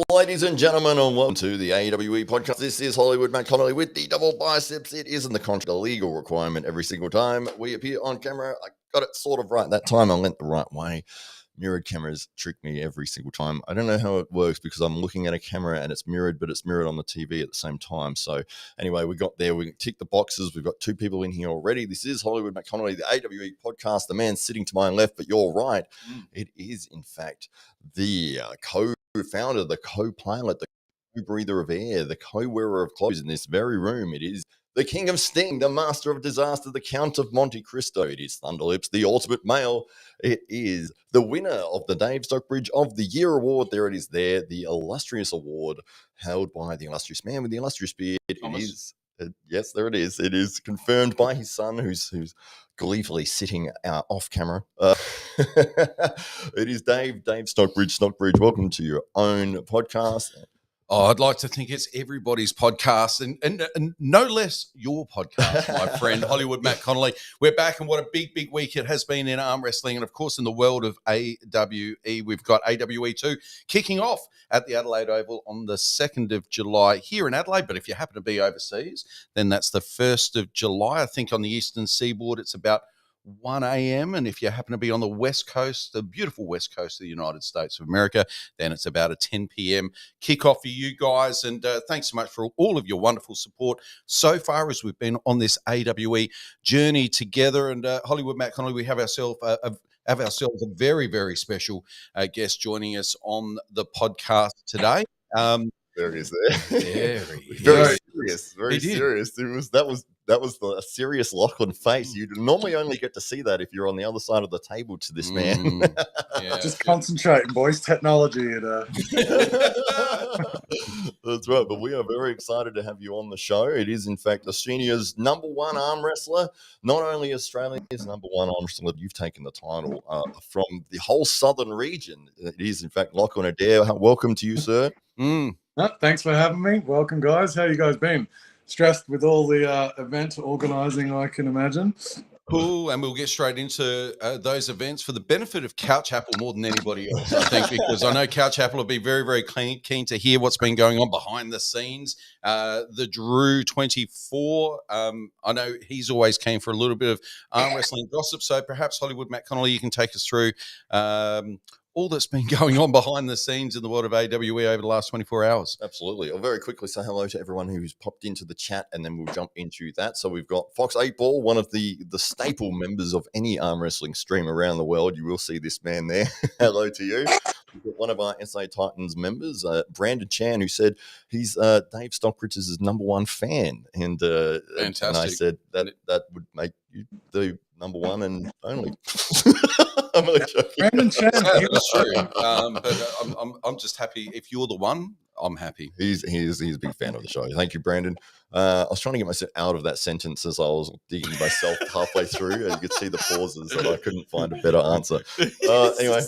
Ladies and gentlemen, and welcome to the AWE podcast. This is Hollywood Matt Connolly with the double biceps. It isn't the contract, a legal requirement every single time we appear on camera. I got it sort of right that time. I went the right way. Mirrored cameras trick me every single time. I don't know how it works because I'm looking at a camera and it's mirrored, but it's mirrored on the TV at the same time. So anyway, we got there. We ticked the boxes. We've got two people in here already. This is Hollywood Matt Connolly, the AWE podcast. The man sitting to my left, but you're right. It is, in fact, the co-founder, the co-pilot, the co-breather of air, the co-wearer of clothes in this very room. It is the king of sting, the master of disaster, the count of Monte Cristo. It is Thunderlips, the ultimate male. It is the winner of the Dave Stockbridge of the Year award. There it is there, the illustrious award held by the illustrious man with the illustrious beard. Thomas. It is, yes, there it is. It is confirmed by his son, who's gleefully sitting off camera. It is Dave Stockbridge. Stockbridge, welcome to your own podcast. Oh, I'd like to think it's everybody's podcast and no less your podcast, my friend, Hollywood Matt Connolly. We're back, and what a big week it has been in arm wrestling. And, of course, in the world of AWE, we've got AWE2 kicking off at the Adelaide Oval on the 2nd of July here in Adelaide. But if you happen to be overseas, then that's the 1st of July. I think on the eastern seaboard it's about 1 a.m. And if you happen to be on the west coast, the beautiful west coast of the United States of America, then it's about a 10 p.m. kickoff for you guys. And thanks so much for all of your wonderful support so far as we've been on this AWE journey together. And Hollywood Matt Connolly, we have ourselves a very, very special guest joining us on the podcast today. There he is there. Very serious. Very serious. That was the serious Lachlan face. You normally only get to see that if you're on the other side of the table to this man. Yeah. Just concentrating, boys. Technology. That's right. But we are very excited to have you on the show. It is, in fact, Oceania's #1 arm wrestler. Not only Australia's #1 arm wrestler, you've taken the title from the whole southern region. It is, in fact, Lachlan Adair. Welcome to you, sir. Thanks for having me. Welcome, guys. How you guys been? Stressed with all the event organising, I can imagine. Cool, and we'll get straight into those events for the benefit of Couch Apple more than anybody else, I think, because I know Couch Apple will be very, very keen to hear what's been going on behind the scenes. The Drew 24, I know he's always keen for a little bit of arm wrestling gossip, so perhaps Hollywood Matt Connolly, you can take us through all that's been going on behind the scenes in the world of AWE over the last 24 hours. Absolutely. I'll very quickly say hello to everyone who's popped into the chat, and then we'll jump into that. So we've got Fox 8-Ball, one of the staple members of any arm wrestling stream around the world. You will see this man there. Hello to you. We've got one of our SA Titans members, Brandon Chan, who said he's Dave Stockbridge's #1 fan. And fantastic. And I said that would make you the #1 and only. I'm only joking. Brandon Chan, that's true. But I'm just happy if you're the one. I'm happy. He's a big fan of the show. Thank you, Brandon. I was trying to get myself out of that sentence as I was digging myself halfway through, and you could see the pauses, and I couldn't find a better answer. Anyway,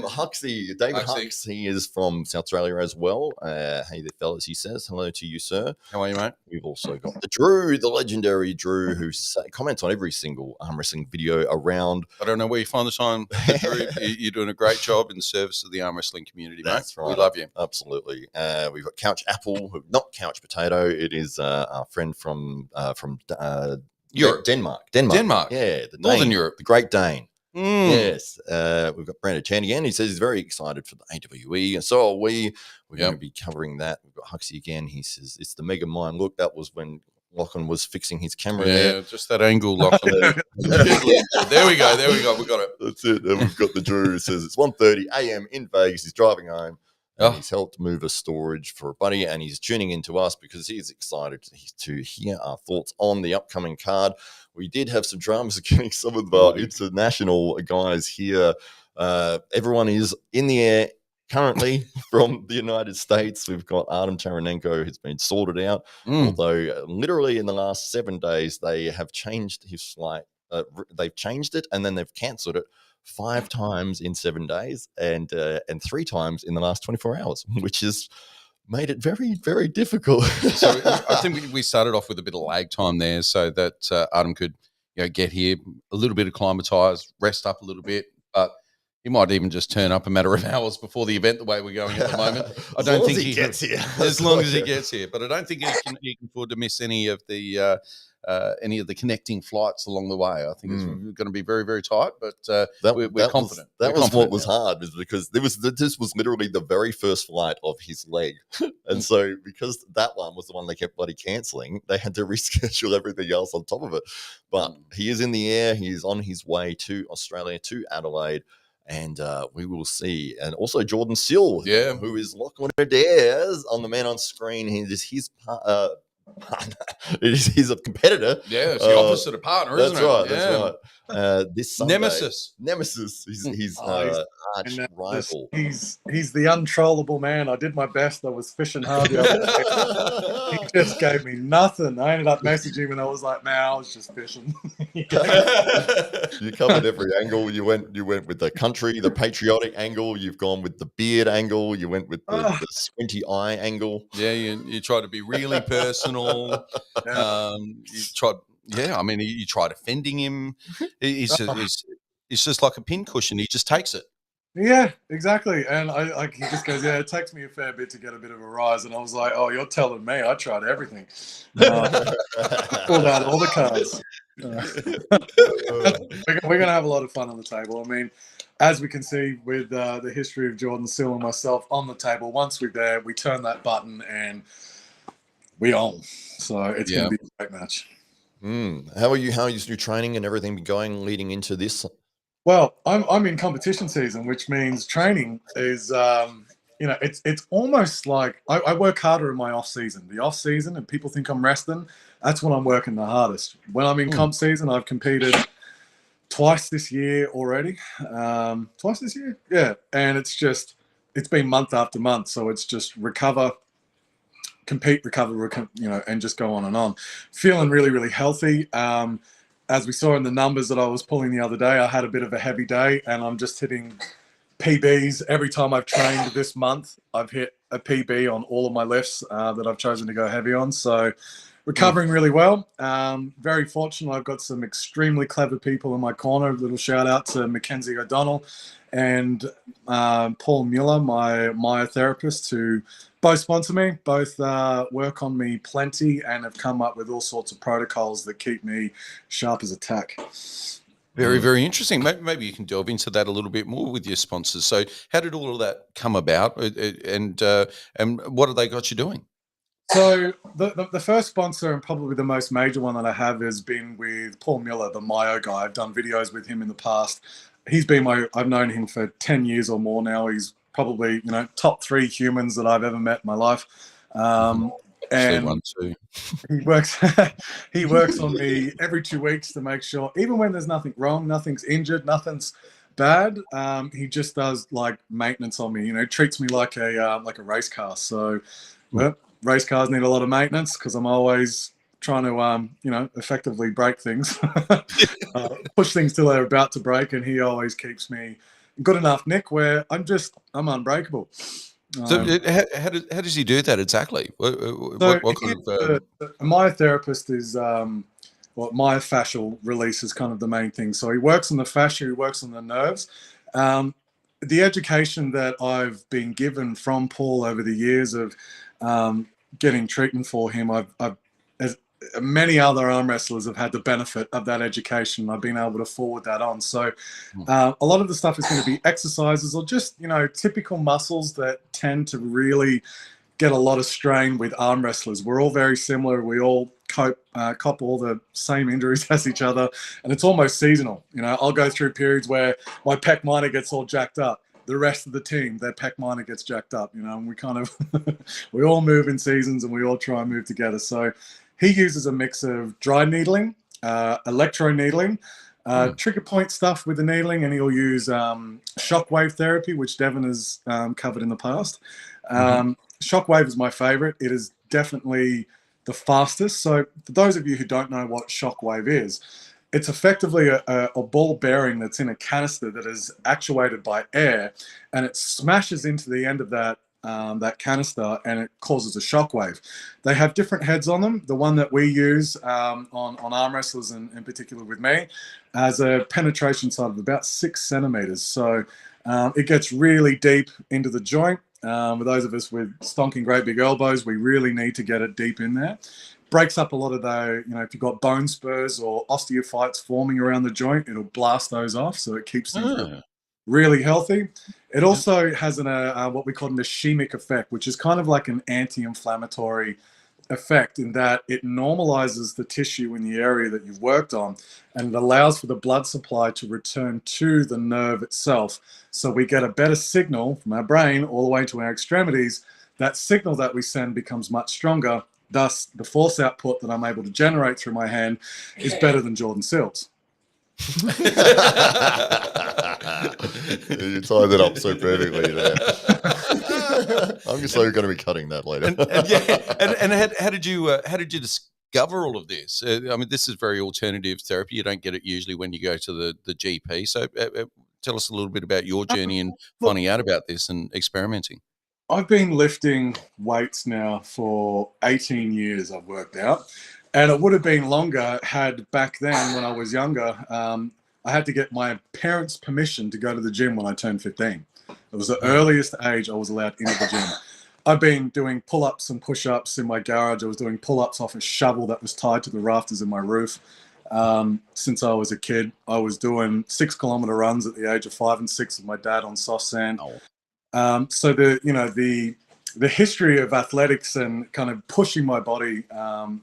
Huxley, David Hux, he is from South Australia as well. Hey there, fellas, he says. Hello to you, sir. How are you, mate? We've also got the Drew, the legendary Drew, who comments on every single arm wrestling video around. I don't know where you find the time, Drew. You're doing a great job in the service of the arm wrestling community, mate. That's right. We love you. Absolutely. We've got Couch Apple, not Couch Potato. It is our friend from Europe. Denmark. Yeah, the Northern Dane, Europe. the Great Dane. Yes. We've got Brandon Chan again. He says he's very excited for the AWE, and so are we. We're going to be covering that. We've got Huxley again. He says it's the Mega Mind. Look, that was when Lachlan was fixing his camera there. Just that angle, Lachlan. There we go. We got it. That's it. And we've got the Drew who says it's 1:30 a.m. in Vegas. He's driving home. He's helped move a storage for a buddy, and he's tuning in to us because he's excited to hear our thoughts on the upcoming card. We did have some dramas getting some of our international guys here. Everyone is in the air currently from the United States. We've got Artem Taranenko, who's been sorted out, although literally in the last 7 days they have changed his flight. They've changed it, and then they've cancelled it 5 times in 7 days, and 3 times in the last 24 hours, which has made it very, very difficult. So I think we started off with a bit of lag time there, so that Adam could get here, a little bit acclimatized, rest up a little bit. But He might even just turn up a matter of hours before the event, the way we're going at the moment. I don't think he gets here. As long as he gets here. But I don't think he can afford to miss any of the connecting flights along the way. I think it's going to be very, very tight, but we're confident. That was what was hard, is because this was literally the very first flight of his leg. And so because that one was the one they kept bloody cancelling, they had to reschedule everything else on top of it. But he is in the air. He is on his way to Australia, to Adelaide. And we will see. And also Jordan Sill, who is Lachlan Adair on the man on screen. He's he's a competitor. Yeah, it's the opposite of partner, isn't it? That's right. This Sunday, Nemesis. He's arch rival. He's the untrollable man. I did my best. I was fishing hard the other day. He just gave me nothing. I ended up messaging him and I was like, "Man, I was just fishing." You covered every angle. You went with the country, the patriotic angle. You've gone with the beard angle. You went with the squinty eye angle. Yeah, you tried to be really personal. You tried. Yeah, I mean, you tried offending him. He's just like a pincushion. He just takes it. Yeah, exactly. And he just goes, "Yeah, it takes me a fair bit to get a bit of a rise." And I was like, "Oh, you're telling me? I tried everything. Pulled out all the cards." We're going to have a lot of fun on the table. I mean, as we can see with the history of Jordan Sill and myself on the table, once we're there, we turn that button and we own. So it's going to be a great match. How are you? How is your training and everything going leading into this? Well, I'm in competition season, which means training is, it's almost like I work harder in my off season. The off season, and people think I'm resting. That's when I'm working the hardest. When I'm in comp season, I've competed twice this year already. Twice this year, yeah. And it's been month after month, so it's just compete, recover, and just go on and on. Feeling really, really healthy. As we saw in the numbers that I was pulling the other day, I had a bit of a heavy day, and I'm just hitting PBs. Every time I've trained this month, I've hit a PB on all of my lifts that I've chosen to go heavy on. So recovering really well. Very fortunate. I've got some extremely clever people in my corner. A little shout out to Mackenzie O'Donnell and Paul Mueller, my myotherapist, who both sponsor me, both work on me plenty, and have come up with all sorts of protocols that keep me sharp as a tack. Very, very interesting. Maybe you can delve into that a little bit more with your sponsors. So how did all of that come about, and what have they got you doing? So the first sponsor, and probably the most major one that I have, has been with Paul Mueller, the Myo guy. I've done videos with him in the past. I've known him for 10 years or more now. He's probably, top 3 humans that I've ever met in my life. And one too. he works on me every 2 weeks to make sure, even when there's nothing wrong, nothing's injured, nothing's bad, he just does like maintenance on me. Treats me like a race car. So race cars need a lot of maintenance because I'm always trying to effectively break things, push things till they're about to break, and he always keeps me good enough nick where I'm unbreakable. So how does he do that exactly? What kind of a myotherapist is myofascial release is kind of the main thing. So he works on the fascia, he works on the nerves. The education that I've been given from Paul over the years of getting treatment for him, as many other arm wrestlers have had the benefit of that education. I've been able to forward that on. So a lot of the stuff is going to be exercises or just, typical muscles that tend to really get a lot of strain with arm wrestlers. We're all very similar. We all cop all the same injuries as each other, and it's almost seasonal. I'll go through periods where my pec minor gets all jacked up. The rest of the team, their pec minor gets jacked up, and we kind of, we all move in seasons and we all try and move together. So he uses a mix of dry needling, electro needling, trigger point stuff with the needling, and he'll use shockwave therapy, which Devon has covered in the past. Shockwave is my favorite. It is definitely the fastest. So for those of you who don't know what shockwave is, it's effectively a ball bearing that's in a canister that is actuated by air, and it smashes into the end of that canister, and it causes a shockwave. They have different heads on them. The one that we use on arm wrestlers, and in particular with me, has a penetration side of about 6 centimeters. So It gets really deep into the joint. For those of us with stonking great big elbows, we really need to get it deep in there. Breaks up a lot of the, if you've got bone spurs or osteophytes forming around the joint, it'll blast those off. So it keeps things really healthy. It also has what we call an ischemic effect, which is kind of like an anti-inflammatory effect in that it normalizes the tissue in the area that you've worked on, and it allows for the blood supply to return to the nerve itself. So we get a better signal from our brain all the way to our extremities. That signal that we send becomes much stronger. Thus, the force output that I'm able to generate through my hand is better than Jordan Seals. You tied it up so perfectly there. I'm so going to be cutting that later. How did you discover all of this? I mean, this is very alternative therapy. You don't get it usually when you go to the GP. So tell us a little bit about your journey and finding out about this and experimenting. I've been lifting weights now for 18 years, I've worked out. And it would have been longer had back then, when I was younger, I had to get my parents' permission to go to the gym when I turned 15. It was the earliest age I was allowed into the gym. I've been doing pull-ups and push-ups in my garage. I was doing pull-ups off a shovel that was tied to the rafters in my roof. Since I was a kid, I was doing 6-kilometer runs at the age of 5 and 6 with my dad on soft sand. So the history of athletics and kind of pushing my body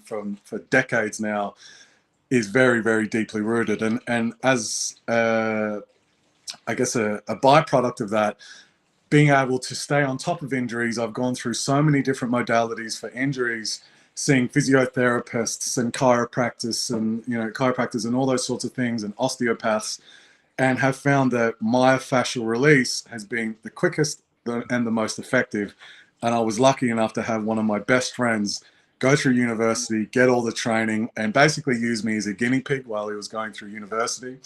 for decades now is very, very deeply rooted. And as I guess a byproduct of that, being able to stay on top of injuries, I've gone through so many different modalities for injuries, seeing physiotherapists and chiropractors and all those sorts of things, and osteopaths, and have found that myofascial release has been the quickest and the most effective. And I was lucky enough to have one of my best friends go through university, get all the training, and basically use me as a guinea pig while he was going through university.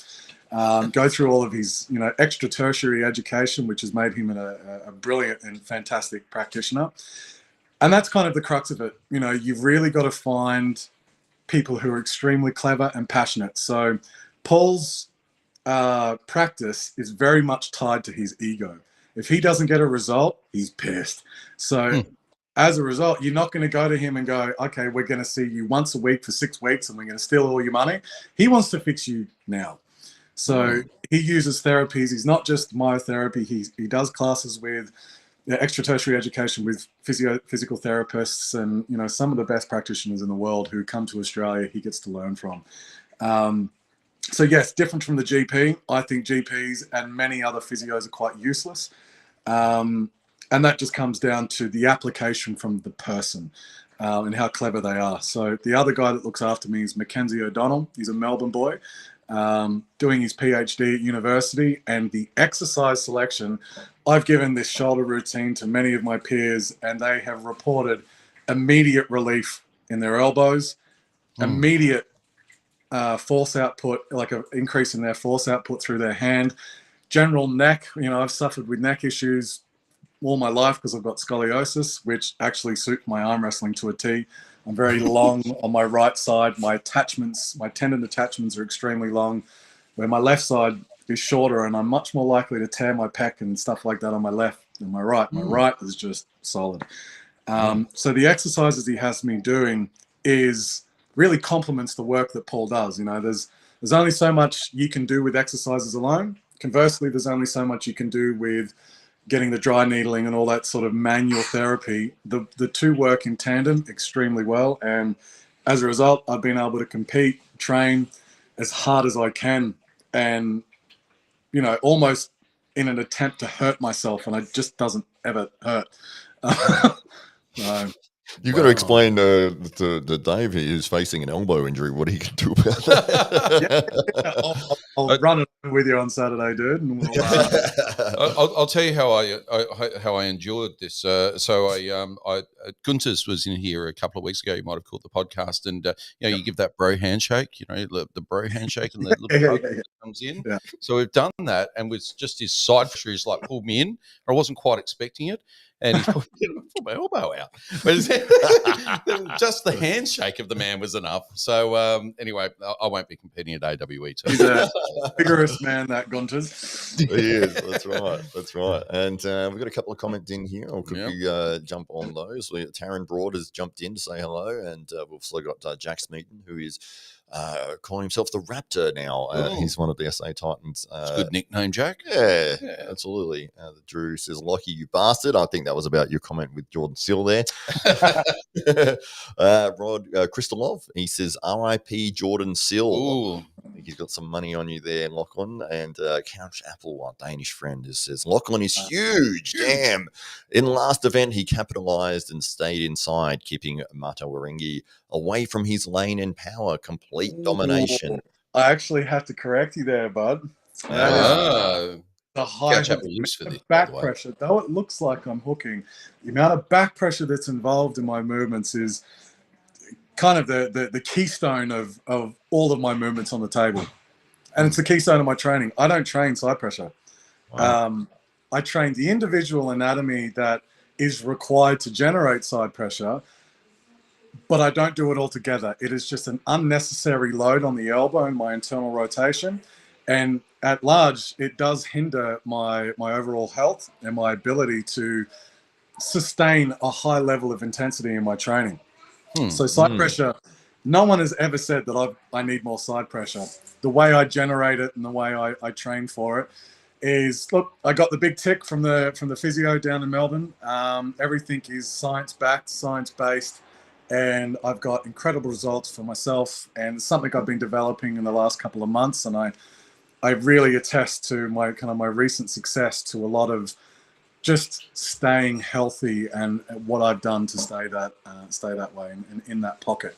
Go through all of his, extra tertiary education, which has made him a brilliant and fantastic practitioner. And that's kind of the crux of it. You've really got to find people who are extremely clever and passionate. So Paul's practice is very much tied to his ego. If he doesn't get a result, he's pissed. So as a result, you're not going to go to him and go, okay, we're going to see you once a week for 6 weeks and we're going to steal all your money. He wants to fix you now. So he uses therapies. He's not just myotherapy. He does classes with extra tertiary education with physical therapists and, some of the best practitioners in the world who come to Australia, he gets to learn from. So yes, different from the GP. I think GPs and many other physios are quite useless. And that just comes down to the application from the person and how clever they are. So the other guy that looks after me is Mackenzie O'Donnell. He's a Melbourne boy doing his PhD at university. And the exercise selection, I've given this shoulder routine to many of my peers, and they have reported immediate relief in their elbows, immediate force output, like an increase in their force output through their hand. General neck, I've suffered with neck issues all my life because I've got scoliosis, which actually suit my arm wrestling to a T. I'm very long on my right side. My tendon attachments are extremely long, where my left side is shorter, and I'm much more likely to tear my pec and stuff like that on my left than my right. My right is just solid. So the exercises he has me doing is really complements the work that Paul does. There's only so much you can do with exercises alone. Conversely, there's only so much you can do with getting the dry needling and all that sort of manual therapy. The two work in tandem extremely well. And as a result, I've been able to compete, train as hard as I can, and, almost in an attempt to hurt myself. And it just doesn't ever hurt. You've got to explain to Dave, who's facing an elbow injury, what he can do about that. I'll run it with you on Saturday, dude. And I'll tell you how I endured this. Gunter's was in here a couple of weeks ago. You might have caught the podcast, and you give that bro handshake. The bro handshake, and the little bug that comes in. Yeah. So we've done that, and with just his side pressure, he's like pulled me in. I wasn't quite expecting it. and he pulled my elbow out. But just the handshake of the man was enough. So anyway, I won't be competing at AWE too. He's a vigorous man, that Gunters. He is. That's right. That's right. And we've got a couple of comments in here. I'll quickly jump on those. Taryn Broad has jumped in to say hello, and we've also got Jack Smeaton, who is calling himself the Raptor now. He's one of the SA Titans. It's a good nickname, Jack. Yeah, absolutely. Drew says, "Lockie, you bastard." I think that was about your comment with Jordan Seal there. Rod Kristalov, he says, "R.I.P. Jordan Seal." Ooh. I think he's got some money on you there, Lachlan. And Couch Apple, our Danish friend, says, "Lachlan is huge. Damn. In the last event, he capitalized and stayed inside, keeping Mato Waringi away from his lane and power. Complete domination." I actually have to correct you there, bud. The high back pressure, though it looks like I'm hooking, the amount of back pressure that's involved in my movements is kind of the keystone of all of my movements on the table. And it's the keystone of my training. I don't train side pressure. Wow. I train the individual anatomy that is required to generate side pressure, but I don't do it all together. It is just an unnecessary load on the elbow and my internal rotation. And at large, it does hinder my overall health and my ability to sustain a high level of intensity in my training. So side pressure, no one has ever said that I need more side pressure. The way I generate it and the way I train for it is, look, I got the big tick from the physio down in Melbourne. Everything is science-backed, science-based, and I've got incredible results for myself, and it's something I've been developing in the last couple of months, and I really attest to my recent success to a lot of just staying healthy and what I've done to stay that way and in that pocket.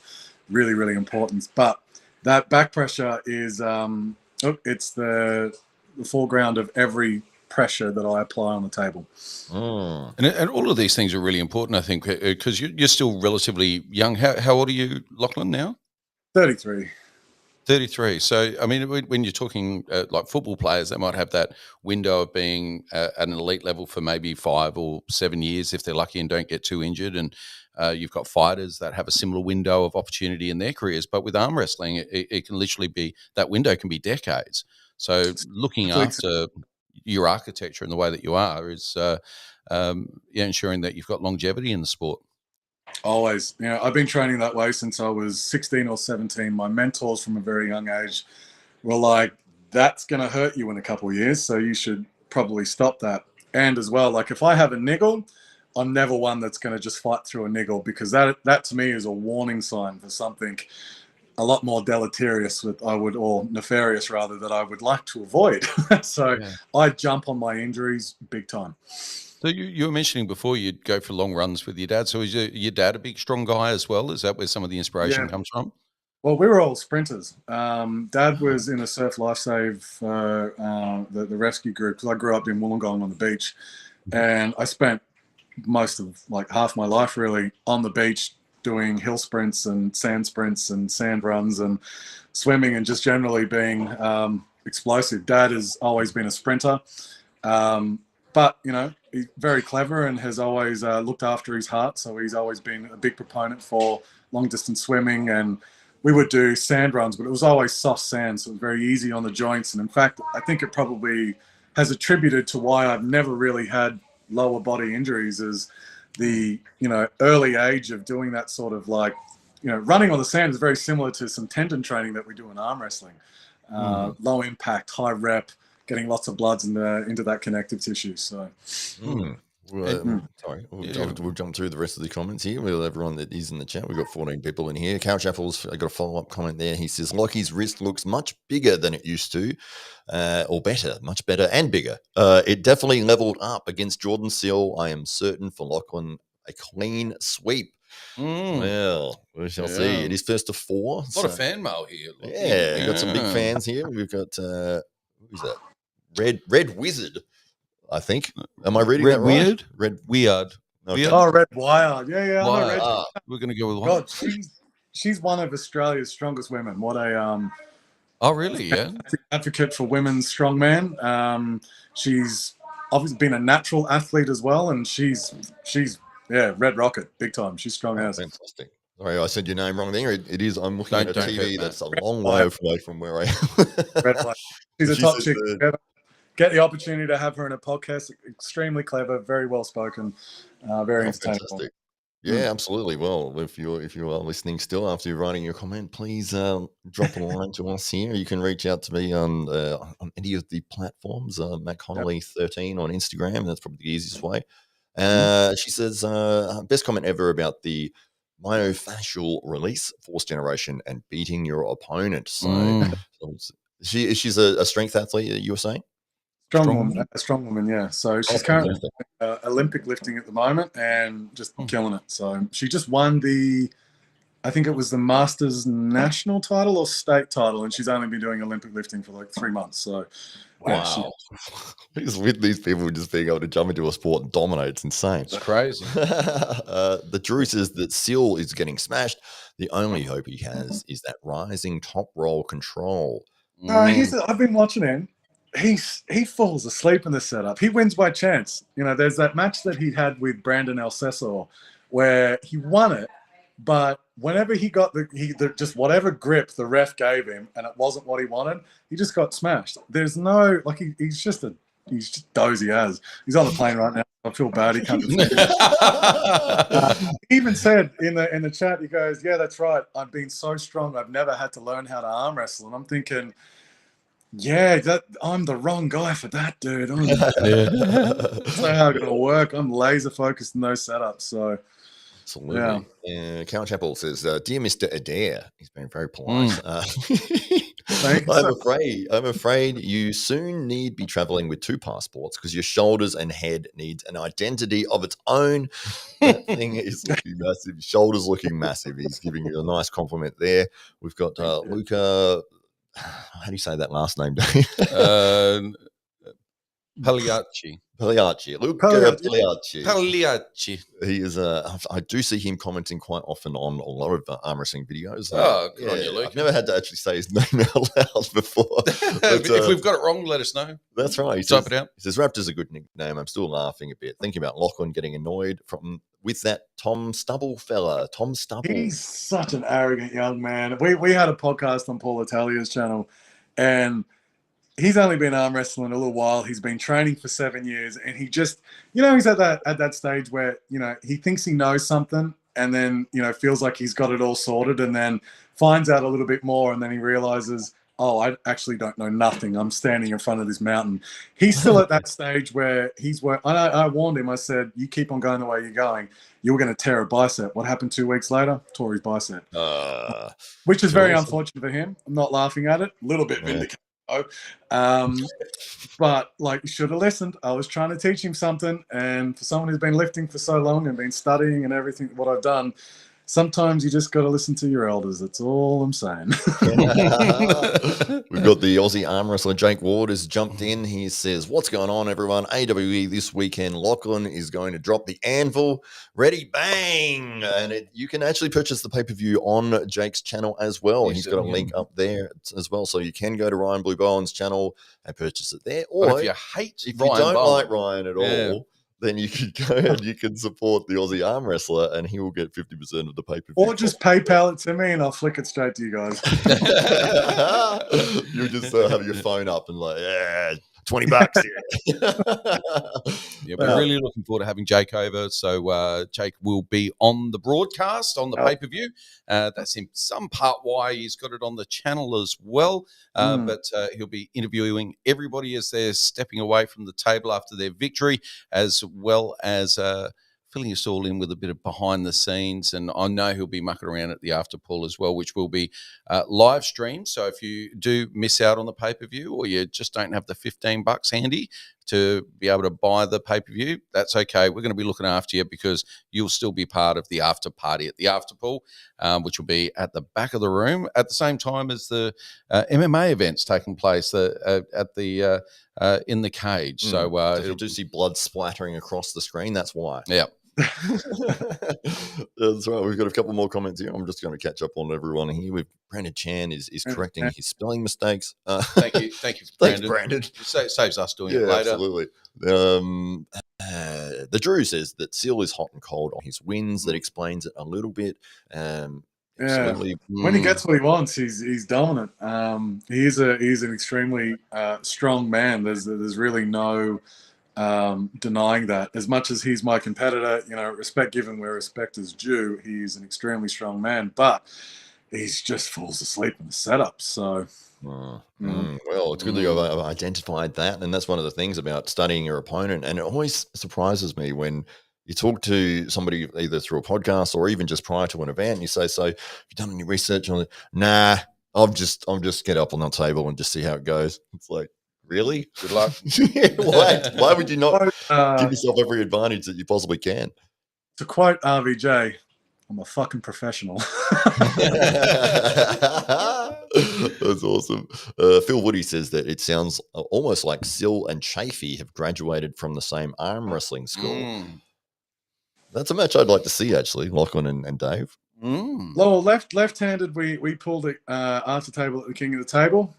Really, really important. But that back pressure is it's the foreground of every pressure that I apply on the table. And all of these things are really important, I think, because you're still relatively young. How old are you, Lachlan, now? 33. 33. So, I mean, when you're talking like football players, they might have that window of being at an elite level for maybe 5 or 7 years if they're lucky and don't get too injured. And you've got fighters that have a similar window of opportunity in their careers. But with arm wrestling, it can literally be, that window can be decades. So looking after your architecture and the way that you are is ensuring that you've got longevity in the sport. Always. I've been training that way since I was 16 or 17. My mentors from a very young age were like, that's going to hurt you in a couple of years, so you should probably stop that. And as well, like if I have a niggle, I'm never one that's going to just fight through a niggle, because that to me is a warning sign for something a lot more deleterious or nefarious rather, that I would like to avoid. So I jump on my injuries big time. So you were mentioning before you'd go for long runs with your dad. So is your dad a big, strong guy as well? Is that where some of the inspiration comes from? Well, we were all sprinters. Dad was in a surf lifesave, the rescue group, because I grew up in Wollongong on the beach. And I spent most of half my life really on the beach doing hill sprints and sand runs and swimming and just generally being explosive. Dad has always been a sprinter. But, he's very clever and has always looked after his heart. So he's always been a big proponent for long distance swimming. And we would do sand runs, but it was always soft sand. So it was very easy on the joints. And in fact, I think it probably has attributed to why I've never really had lower body injuries, is the, early age of doing that sort of running on the sand is very similar to some tendon training that we do in arm wrestling. Low impact, high rep, getting lots of bloods into that connective tissue. So, sorry, we'll jump through the rest of the comments here. We'll everyone that is in the chat. We've got 14 people in here. Couch Apple's got a follow-up comment there. He says, Lockie's wrist looks much bigger than it used to, or better, much better and bigger. It definitely leveled up against Jordan Seal. I am certain for Lachlan, a clean sweep. Well, we shall see. It is first to 4. A lot of fan mail here. We've got some big fans here. We've got, who's that? Red Wizard, I think. Am I reading that right? Red Weird. Okay. Oh, Red Wired. Yeah. Wired. We're going to go with one. God, she's one of Australia's strongest women. What a oh, really? Yeah. Advocate for women's strongman. She's obviously been a natural athlete as well, and she's red rocket, big time. She's strong as. Fantastic. Sorry, I said your name wrong there. It is. I'm looking at a Don't TV hurt, that's a mate. long way away from where I am. Red flag. She's a She top said chick. Get the opportunity to have her in a podcast. Extremely clever, very well spoken, very entertaining. Fantastic. Yeah, absolutely. Well, if you are listening still after you're writing your comment, please drop a line to us here. You can reach out to me on any of the platforms. Matt Connolly 13 on Instagram. That's probably the easiest way. She says, best comment ever about the myofascial release, fourth generation, and beating your opponent. So, she's a strength athlete, you were saying? Strong woman, yeah. So she's currently Olympic lifting at the moment and just killing it. So she just won I think it was the Masters national title or state title, and she's only been doing Olympic lifting for like 3 months. So wow. With these people just being able to jump into a sport and dominate, it's insane. It's crazy. The truth is that Seal is getting smashed. The only hope he has is that rising top roll control. I've been watching him. He falls asleep in the setup. He wins by chance. You know, there's that match that he had with Brandon Alcesor where he won it, but whenever he got just whatever grip the ref gave him and it wasn't what he wanted, he just got smashed. There's no he's just dozy as. He's on the plane right now. I feel bad. He can't. He even said in the chat, he goes, "Yeah, that's right. I've been so strong. I've never had to learn how to arm wrestle." And I'm thinking, yeah, I'm the wrong guy for that, dude. That's not how it's gonna work. I'm laser focused in those setups. So absolutely. Yeah. Cal Chappell says, "Dear Mr. Adair," he's been very polite. I'm afraid you soon need be traveling with 2 passports because your shoulders and head needs an identity of its own. That thing is looking massive. Shoulders looking massive. He's giving you a nice compliment there. We've got Luca. How do you say that last name, Dave? Pagliacci. Luca Pagliacci. He is I do see him commenting quite often on a lot of arm wrestling videos. Good on you, Luke. I've never had to actually say his name out loud before. But, if we've got it wrong, let us know. That's right. Type it out. He says, Raptor's a good nickname. I'm still laughing a bit. Thinking about Lachlan getting annoyed with that Tom Stubble fella. Tom Stubble. He's such an arrogant young man. We had a podcast on Paul Italia's channel, and he's only been arm wrestling a little while. He's been training for 7 years, and he just, he's at that stage where, he thinks he knows something and then, feels like he's got it all sorted and then finds out a little bit more. And then he realizes, oh, I actually don't know nothing. I'm standing in front of this mountain. He's still at that stage where I warned him. I said, you keep on going the way you're going, you're going to tear a bicep. What happened 2 weeks later? Tore his bicep. Which is very unfortunate for him. I'm not laughing at it. A little bit vindicated. But you should have listened. I was trying to teach him something, and for someone who's been lifting for so long and been studying and everything what I've done, sometimes you just got to listen to your elders. That's all I'm saying. We've got the Aussie arm wrestler Jake Ward has jumped in. He says, "What's going on, everyone? AWE this weekend. Lachlan is going to drop the anvil. Ready, bang!" And you can actually purchase the pay-per-view on Jake's channel as well. He's got a link up there as well, so you can go to Ryan Blue Bowen's channel and purchase it there. Or if you don't like Ryan at all, then you can go and you can support the Aussie arm wrestler and he will get 50% of the pay-per-view. Or just PayPal it to me and I'll flick it straight to you guys. You just have your phone up and $20 here. We're really looking forward to having Jake over. So Jake will be on the broadcast, on the pay-per-view. That's in some part why he's got it on the channel as well. But he'll be interviewing everybody as they're stepping away from the table after their victory, as well as filling us all in with a bit of behind the scenes. And I know he'll be mucking around at the after pool as well, which will be live streamed. So if you do miss out on the pay-per-view or you just don't have the $15 handy to be able to buy the pay-per-view, that's okay. We're going to be looking after you because you'll still be part of the after party at the after pool, which will be at the back of the room at the same time as the MMA events taking place at the in the cage. So if you do see blood splattering across the screen, that's why. Yeah. That's right. We've got a couple more comments here. I'm just going to catch up on everyone here. With Brandon Chan is correcting his spelling mistakes. Thank you, Thanks, Brandon. Brandon. It saves us doing it later. Absolutely. The Drew says that Seal is hot and cold on his wins. That explains it a little bit. Absolutely. When he gets what he wants, he's dominant. He's an extremely strong man. There's really no denying that. As much as he's my competitor, respect given where respect is due, he's an extremely strong man, but he's just falls asleep in the setup. So well, it's good that you've identified that, and that's one of the things about studying your opponent. And it always surprises me when you talk to somebody either through a podcast or even just prior to an event, and you say, "So, have you done any research on it?" Nah, I'll just get up on the table and just see how it goes. It's like, really? Good luck. Why would you not give yourself every advantage that you possibly can? To quote RVJ, I'm a fucking professional. That's awesome. Phil Woody says that it sounds almost like Sil and Chafee have graduated from the same arm wrestling school. That's a match I'd like to see, actually, Lachlan and Dave. Well, left-handed, we pulled it after table at the King of the Table.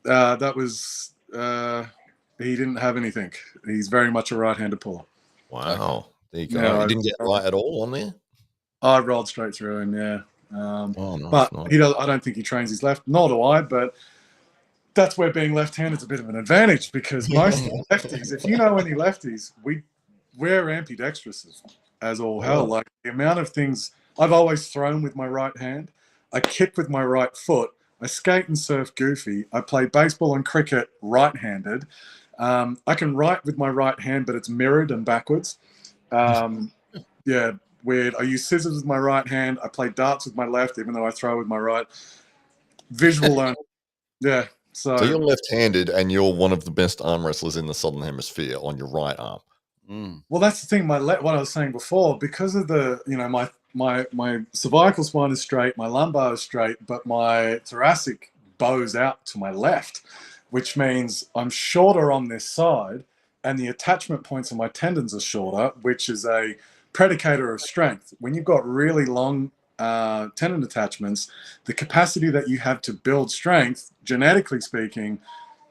That was he didn't have anything. He's very much a right-handed puller. Wow. There you go. He didn't get right at all on there? I rolled straight through him, yeah. Nice, but nice. he does. I don't think he trains his left, nor do I, but that's where being left-handed is a bit of an advantage, because most lefties, if you know any lefties, we're ambidextrous as all hell. Like, the amount of things I've always thrown with my right hand, I kick with my right foot, I skate and surf goofy, I play baseball and cricket right-handed. I can write with my right hand, but it's mirrored and backwards. Yeah, weird. I use scissors with my right hand. I play darts with my left, even though I throw with my right. Visual learning. Yeah. So you're left-handed, and you're one of the best arm wrestlers in the Southern Hemisphere on your right arm. Well, that's the thing. What I was saying before, because of the, my cervical spine is straight, my lumbar is straight, but my thoracic bows out to my left, which means I'm shorter on this side, and the attachment points on my tendons are shorter, which is a predicator of strength. When you've got really long tendon attachments, the capacity that you have to build strength, genetically speaking,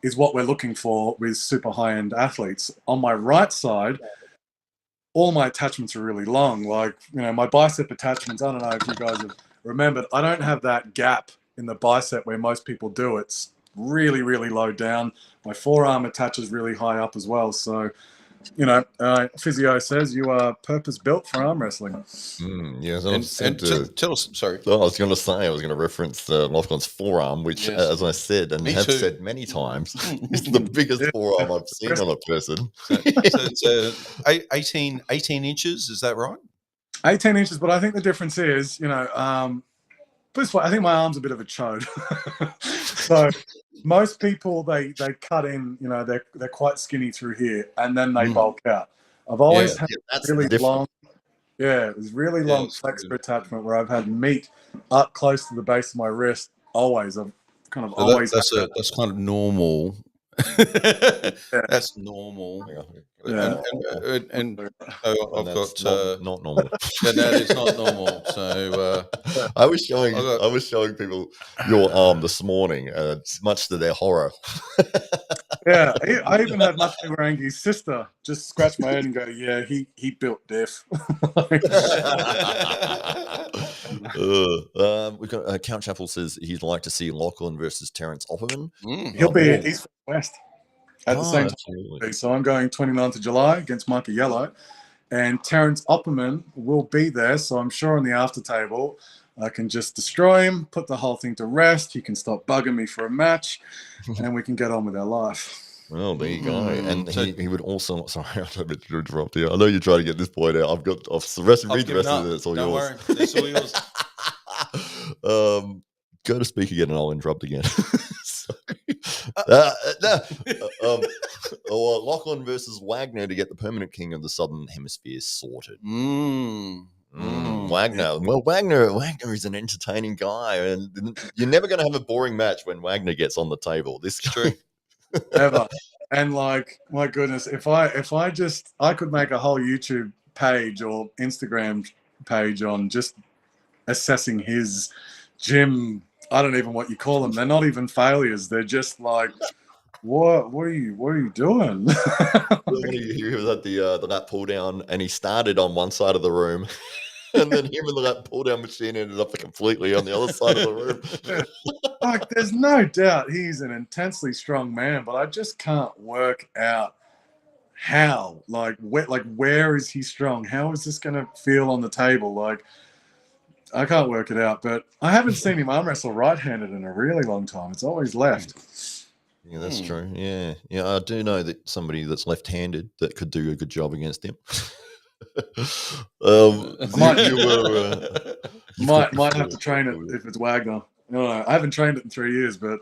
is what we're looking for with super high-end athletes. On my right side, all my attachments are really long. Like, my bicep attachments, I don't know if you guys have remembered, I don't have that gap in the bicep where most people do. It's really, really low down. My forearm attaches really high up as well. So, physio says you are purpose-built for arm wrestling. Yes, tell us, sorry. I was going to reference Lachlan's forearm, which, as I said, and have said many times, is the biggest forearm I've seen on a person. So it's 18 inches, is that right? 18 inches, but I think the difference is, first of all, I think my arm's a bit of a chode. So most people, they cut in, they're quite skinny through here, and then they bulk out. I've always had really long, really long flexor attachment where I've had meat up close to the base of my wrist. Always, I've kind of always. That's kind of normal. That's normal. And so I've got not normal. That is not normal. So I was showing people your arm this morning, much to their horror. Yeah, I even had Matthew Warangi's sister just scratch my head and go, "Yeah, he built diff." We've got Count Chappell says he'd like to see Lachlan versus Terence Opperman. He'll be at East West at the same time. Absolutely. So I'm going 29th of July against Micah Yellow, and Terence Opperman will be there. So I'm sure on the after table, I can just destroy him, put the whole thing to rest. He can stop bugging me for a match, and we can get on with our life. Well, there you go. And he would also. Sorry, I don't mean to interrupt you. I know you're trying to get this point out. I've read the rest of it. It's all Don't yours. worry, it's all yours. Go to speak again, and I'll interrupt again. Lachlan versus Wagner to get the permanent king of the Southern Hemisphere sorted. Wagner. Well, Wagner is an entertaining guy, and you're never going to have a boring match when Wagner gets on the table. This is true. Ever. And like, my goodness, if I could make a whole YouTube page or Instagram page on just assessing his gym. I don't even what you call them. They're not even failures. They're just like, what are you doing? When he was at the lat pull down, and he started on one side of the room, and then him and the lat pull down machine ended up completely on the other side of the room. Like, there's no doubt he's an intensely strong man, but I just can't work out how. Like, where is he strong? How is this going to feel on the table? Like, I can't work it out. But I haven't seen him arm wrestle right-handed in a really long time. It's always left. Yeah, that's true. Yeah, I do know that somebody that's left-handed that could do a good job against him. Might have to train it if it's Wagner. No, I haven't trained it in 3 years, but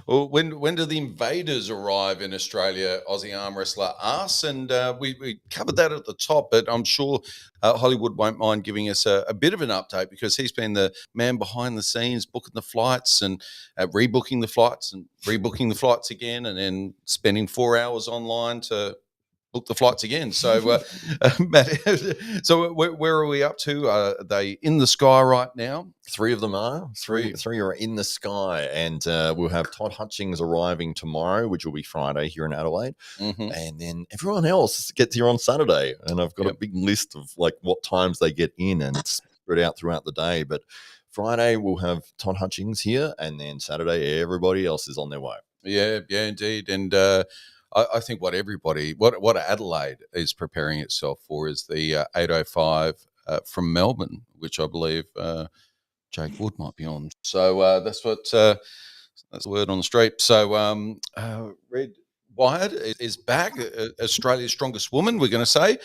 Well, when do the invaders arrive in Australia? Aussie arm wrestler us, and we covered that at the top, but I'm sure Hollywood won't mind giving us a bit of an update, because he's been the man behind the scenes, booking the flights and rebooking the flights and rebooking the flights again, and then spending 4 hours online to book the flights again. So, Matt, so where are we up to? Are they in the sky right now? 3 of them are. Three are in the sky, and we'll have Todd Hutchings arriving tomorrow, which will be Friday here in Adelaide, and then everyone else gets here on Saturday. And I've got a big list of like what times they get in, and it's spread out throughout the day. But Friday we'll have Todd Hutchings here, and then Saturday everybody else is on their way. Yeah, indeed, and. I think what Adelaide is preparing itself for is the 805 from Melbourne, which I believe Jake Wood might be on. So that's the word on the street. So Red Wyatt is back, Australia's strongest woman, we're going to say.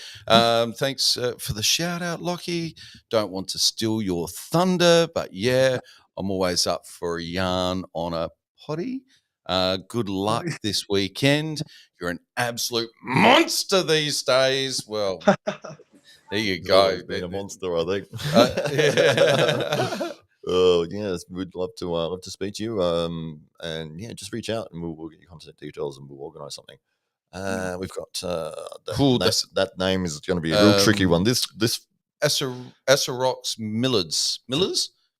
Thanks for the shout out, Lockie. Don't want to steal your thunder, but yeah, I'm always up for a yarn on a potty. Good luck this weekend. You're an absolute monster these days. Well, there you go. Being a monster, I think. Yeah. Oh yes, we'd love to speak to you. And yeah, just reach out and we'll get your contact details and we'll organise something. We've got that name is going to be a real tricky one. This Esserox Millers.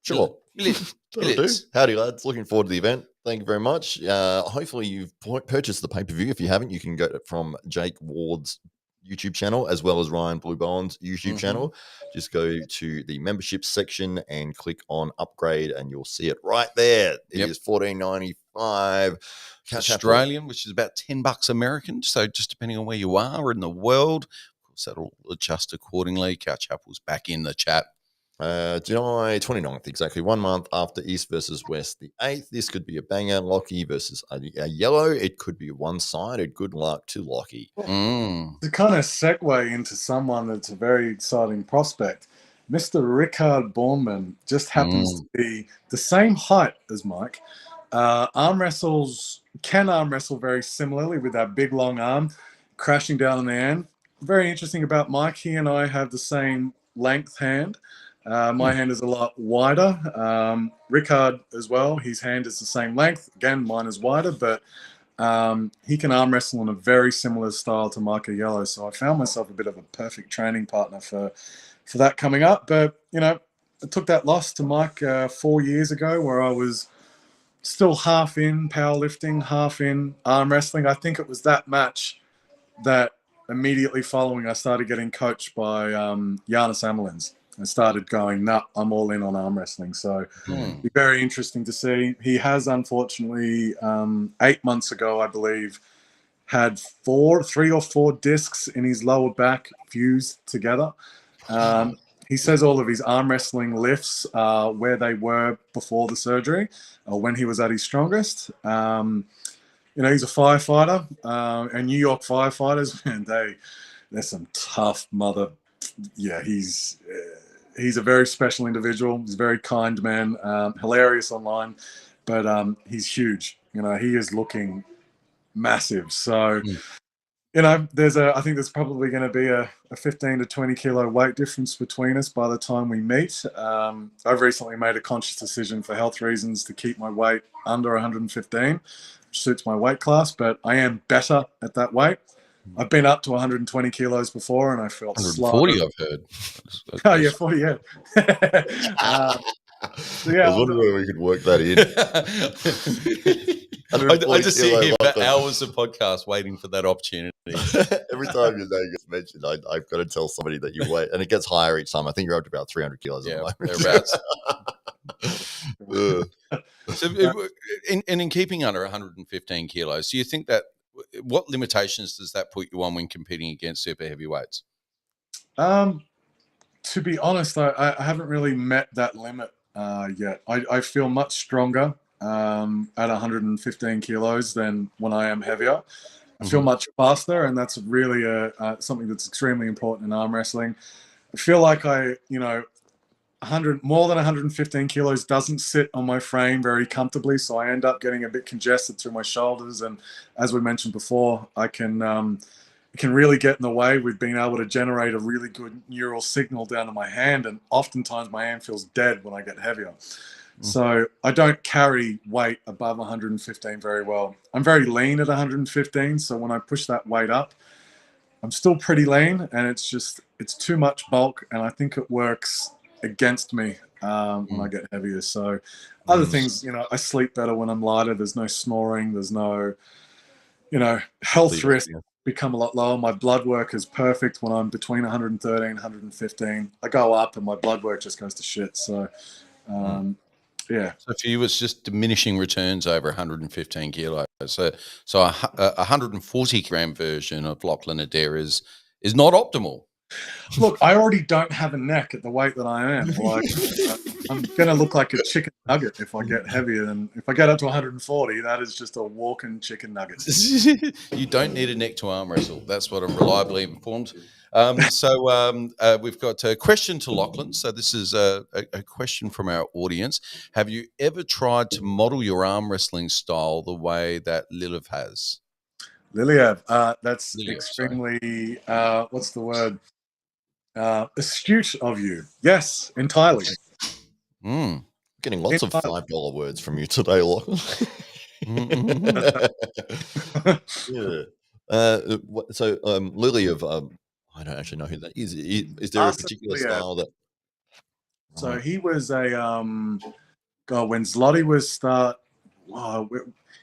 Sure. Millets. Howdy, lads. Looking forward to the event. Thank you very much. Hopefully you've purchased the pay-per-view. If you haven't, you can go from Jake Ward's YouTube channel as well as Ryan Blue Bowen's YouTube channel. Just go to the membership section and click on upgrade and you'll see it right there. It is $14.95 Australian, which is about $10 American. So just depending on where you are in the world, of course, that'll adjust accordingly. Couch Apple's back in the chat. July 29th, exactly 1 month after East versus West the 8th. This could be a banger. Lockie versus a yellow. It could be one-sided. Good luck to Lockie. To kind of segue into someone that's a very exciting prospect, Mr. Rickard Bornman just happens to be the same height as Mike. Can arm wrestle very similarly with that big long arm crashing down on the end. Very interesting about Mike. He and I have the same length hand. My hand is a lot wider. Rickard as well. His hand is the same length. Again, mine is wider, but he can arm wrestle in a very similar style to Micah Yellow. So I found myself a bit of a perfect training partner for that coming up. But, I took that loss to Mike 4 years ago where I was still half in powerlifting, half in arm wrestling. I think it was that match that immediately following I started getting coached by Giannis Amelins. I started going, I'm all in on arm wrestling. So it'd be very interesting to see. He has, unfortunately, 8 months ago, I believe, had 3 or 4 discs in his lower back fused together. He says all of his arm wrestling lifts are where they were before the surgery or when he was at his strongest. He's a firefighter, and New York firefighters, and they're some tough mother. Yeah, he's a very special individual. He's a very kind man, hilarious online, but he's huge. He is looking massive. So I think there's probably going to be a 15 to 20 kilo weight difference between us by the time we meet. I've recently made a conscious decision for health reasons to keep my weight under 115, which suits my weight class, but I am better at that weight. I've been up to 120 kilos before, and I felt 140, slow. I've heard. Oh yeah, 40, yeah. So yeah, I was wondering where we could work that in. I just sit here for hours of podcast waiting for that opportunity. Every time your name gets mentioned, I've got to tell somebody that you weigh, and it gets higher each time. I think you're up to about 300 kilos at the moment. So, in keeping under 115 kilos, do you think that what limitations does that put you on when competing against super heavyweights? To be honest, I haven't really met that limit yet. I feel much stronger at 115 kilos than when I am heavier. I feel much faster, and that's really something that's extremely important in arm wrestling. I feel like more than 115 kilos doesn't sit on my frame very comfortably, so I end up getting a bit congested through my shoulders. And as we mentioned before, it can really get in the way with being able to generate a really good neural signal down to my hand, and oftentimes my hand feels dead when I get heavier. So I don't carry weight above 115 very well. I'm very lean at 115, so when I push that weight up, I'm still pretty lean, and it's too much bulk, and I think it works against me when I get heavier. So other things, I sleep better when I'm lighter. There's no snoring. There's no, health risk become a lot lower. My blood work is perfect when I'm between 113 and 115. I go up and my blood work just goes to shit. So, yeah. So for you, it's just diminishing returns over 115 kilos. So a 140 gram version of Lachlan Adair is not optimal. Look, I already don't have a neck at the weight that I am. Like, I'm going to look like a chicken nugget if I get heavier. And if I get up to 140, that is just a walking chicken nugget. You don't need a neck to arm wrestle. That's what I'm reliably informed. We've got a question to Lachlan. So this is a question from our audience. Have you ever tried to model your arm wrestling style the way that Lilith has? Liliev, that's extremely, what's the word? Astute of you. Yes, entirely. Getting lots of $5 words from you today, Lachlan. Yeah. So Lily of I don't actually know who that is. Is there a particular style that? So he was a when Zloty was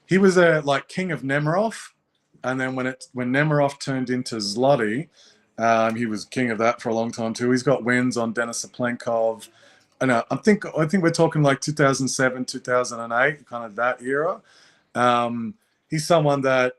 he was a king of Nemiroff, and then when Nemiroff turned into Zloty, he was king of that for a long time too. He's got wins on Denis Saplenkov. And I think we're talking like 2007, 2008, kind of that era. He's someone that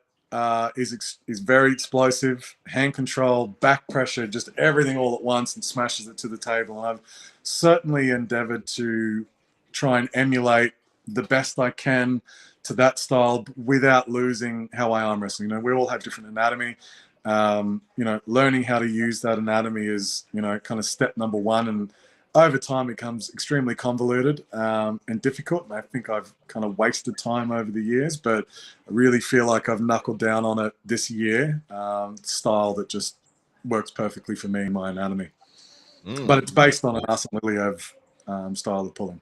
is very explosive, hand control, back pressure, just everything all at once, and smashes it to the table. And I've certainly endeavored to try and emulate the best I can to that style without losing how I arm wrestle. We all have different anatomy. Learning how to use that anatomy is, kind of step number one. And over time, it becomes extremely convoluted and difficult. And I think I've kind of wasted time over the years, but I really feel like I've knuckled down on it this year, style that just works perfectly for me and my anatomy. But it's based on an Arsene Liliev style of pulling.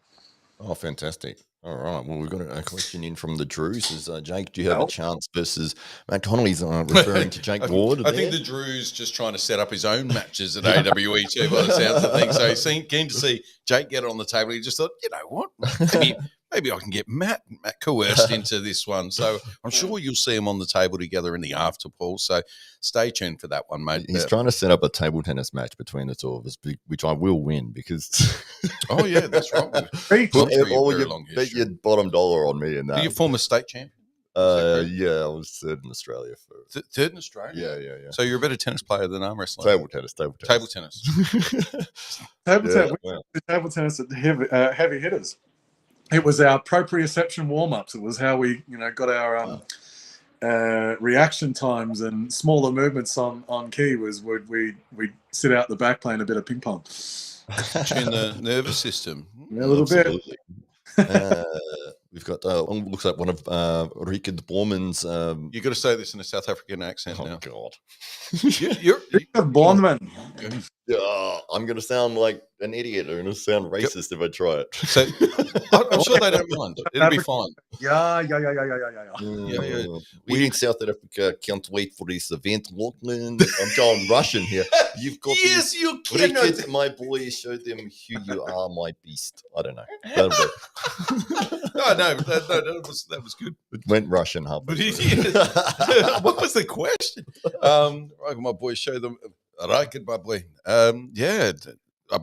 Oh, fantastic. All right. Well, we've got a question in from the Drews. Says, Jake, do you have a chance versus Matt Connolly's referring to Jake Ward? I think the Drew's just trying to set up his own matches at AWE too, by the sounds of things. So he's keen to see Jake get on the table. He just thought, you know what? Maybe I can get Matt coerced into this one. So I'm sure you'll see him on the table together in the after, Paul. So stay tuned for that one, mate. He's trying to set up a table tennis match between the two of us, which I will win because. Oh yeah, that's right. You bet your bottom dollar on me in that. Are you former state champion? Yeah, I was third in Australia for third in Australia. Yeah. So you're a better tennis player than arm wrestling. Table tennis. Table tennis at the heavy hitters. It was our proprioception warm-ups. It was how we, got our reaction times and smaller movements on key. Was we'd sit out the back playing a bit of ping pong. In the nervous system. Yeah, a little bit. We've got looks like one of Richard Borman's. You got to say this in a South African accent Oh now. God! Bondman. Yeah, I'm going to sound like an idiot. I'm going to sound racist if I try it. So I'm sure they don't mind. It'll be fine. Yeah. We in South Africa can't wait for this event, Lachlan. I'm going Russian here. You've got Yes, this. you cannot. Richard, my boy, show them who you are, my beast. I don't know. That'll do. No, that was good. It went Russian, huh? But what was the question? Right, my boy, show them. Right, good, my boy. Yeah,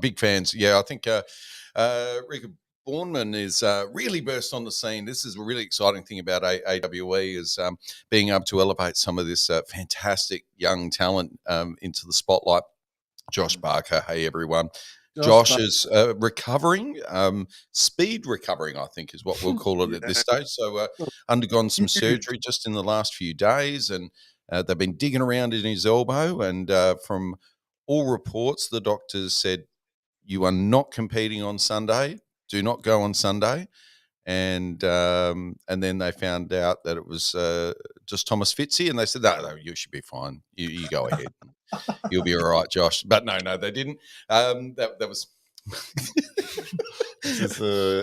big fans. Yeah, I think Rick Borman is really burst on the scene. This is a really exciting thing about AWE is being able to elevate some of this fantastic young talent into the spotlight. Josh Barker, hey everyone. Josh is recovering, speed recovering, I think is what we'll call it at this stage. So undergone some surgery just in the last few days, and they've been digging around in his elbow. And from all reports, the doctors said, you are not competing on Sunday. Do not go on Sunday. And then they found out that it was just Thomas Fitzy, and they said, no, you should be fine. You go ahead. You'll be all right, Josh. But no, they didn't. That was...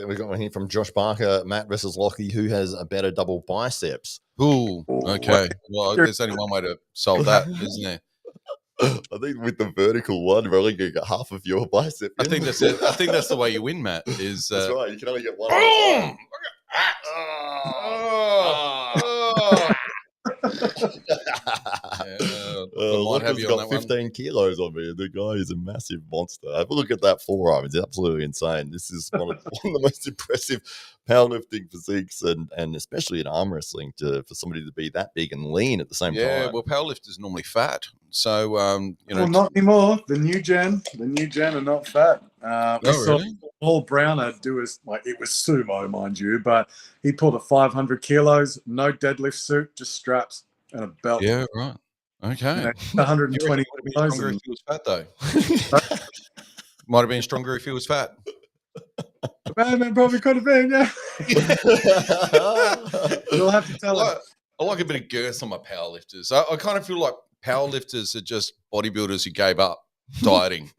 We got one here from Josh Barker, Matt versus Lockie, who has a better double biceps. Ooh, okay. Well, there's only one way to solve that, isn't there? I think with the vertical one, we're only going to get half of your bicep. I think that's it. I think that's the way you win, Matt. Is that's right. You can only get one. Boom! Lucas got 15 kilos on me. The guy is a massive monster. Have a look at that forearm. It's absolutely insane. This is one of the most impressive powerlifting physiques, and especially in arm wrestling, for somebody to be that big and lean at the same time. Yeah, well, powerlifters normally fat. So, well, not anymore. The new gen are not fat. Really? Paul Browner do it was sumo, mind you, but he pulled a 500 kilos, no deadlift suit, just straps and a belt. Yeah, right. Okay. 120 kilos. Stronger if he was fat, though. Might have been stronger if he was fat. Man, probably could have been, yeah. You'll have to tell him. I like a bit of girth on my powerlifters. I kind of feel like powerlifters are just bodybuilders who gave up dieting.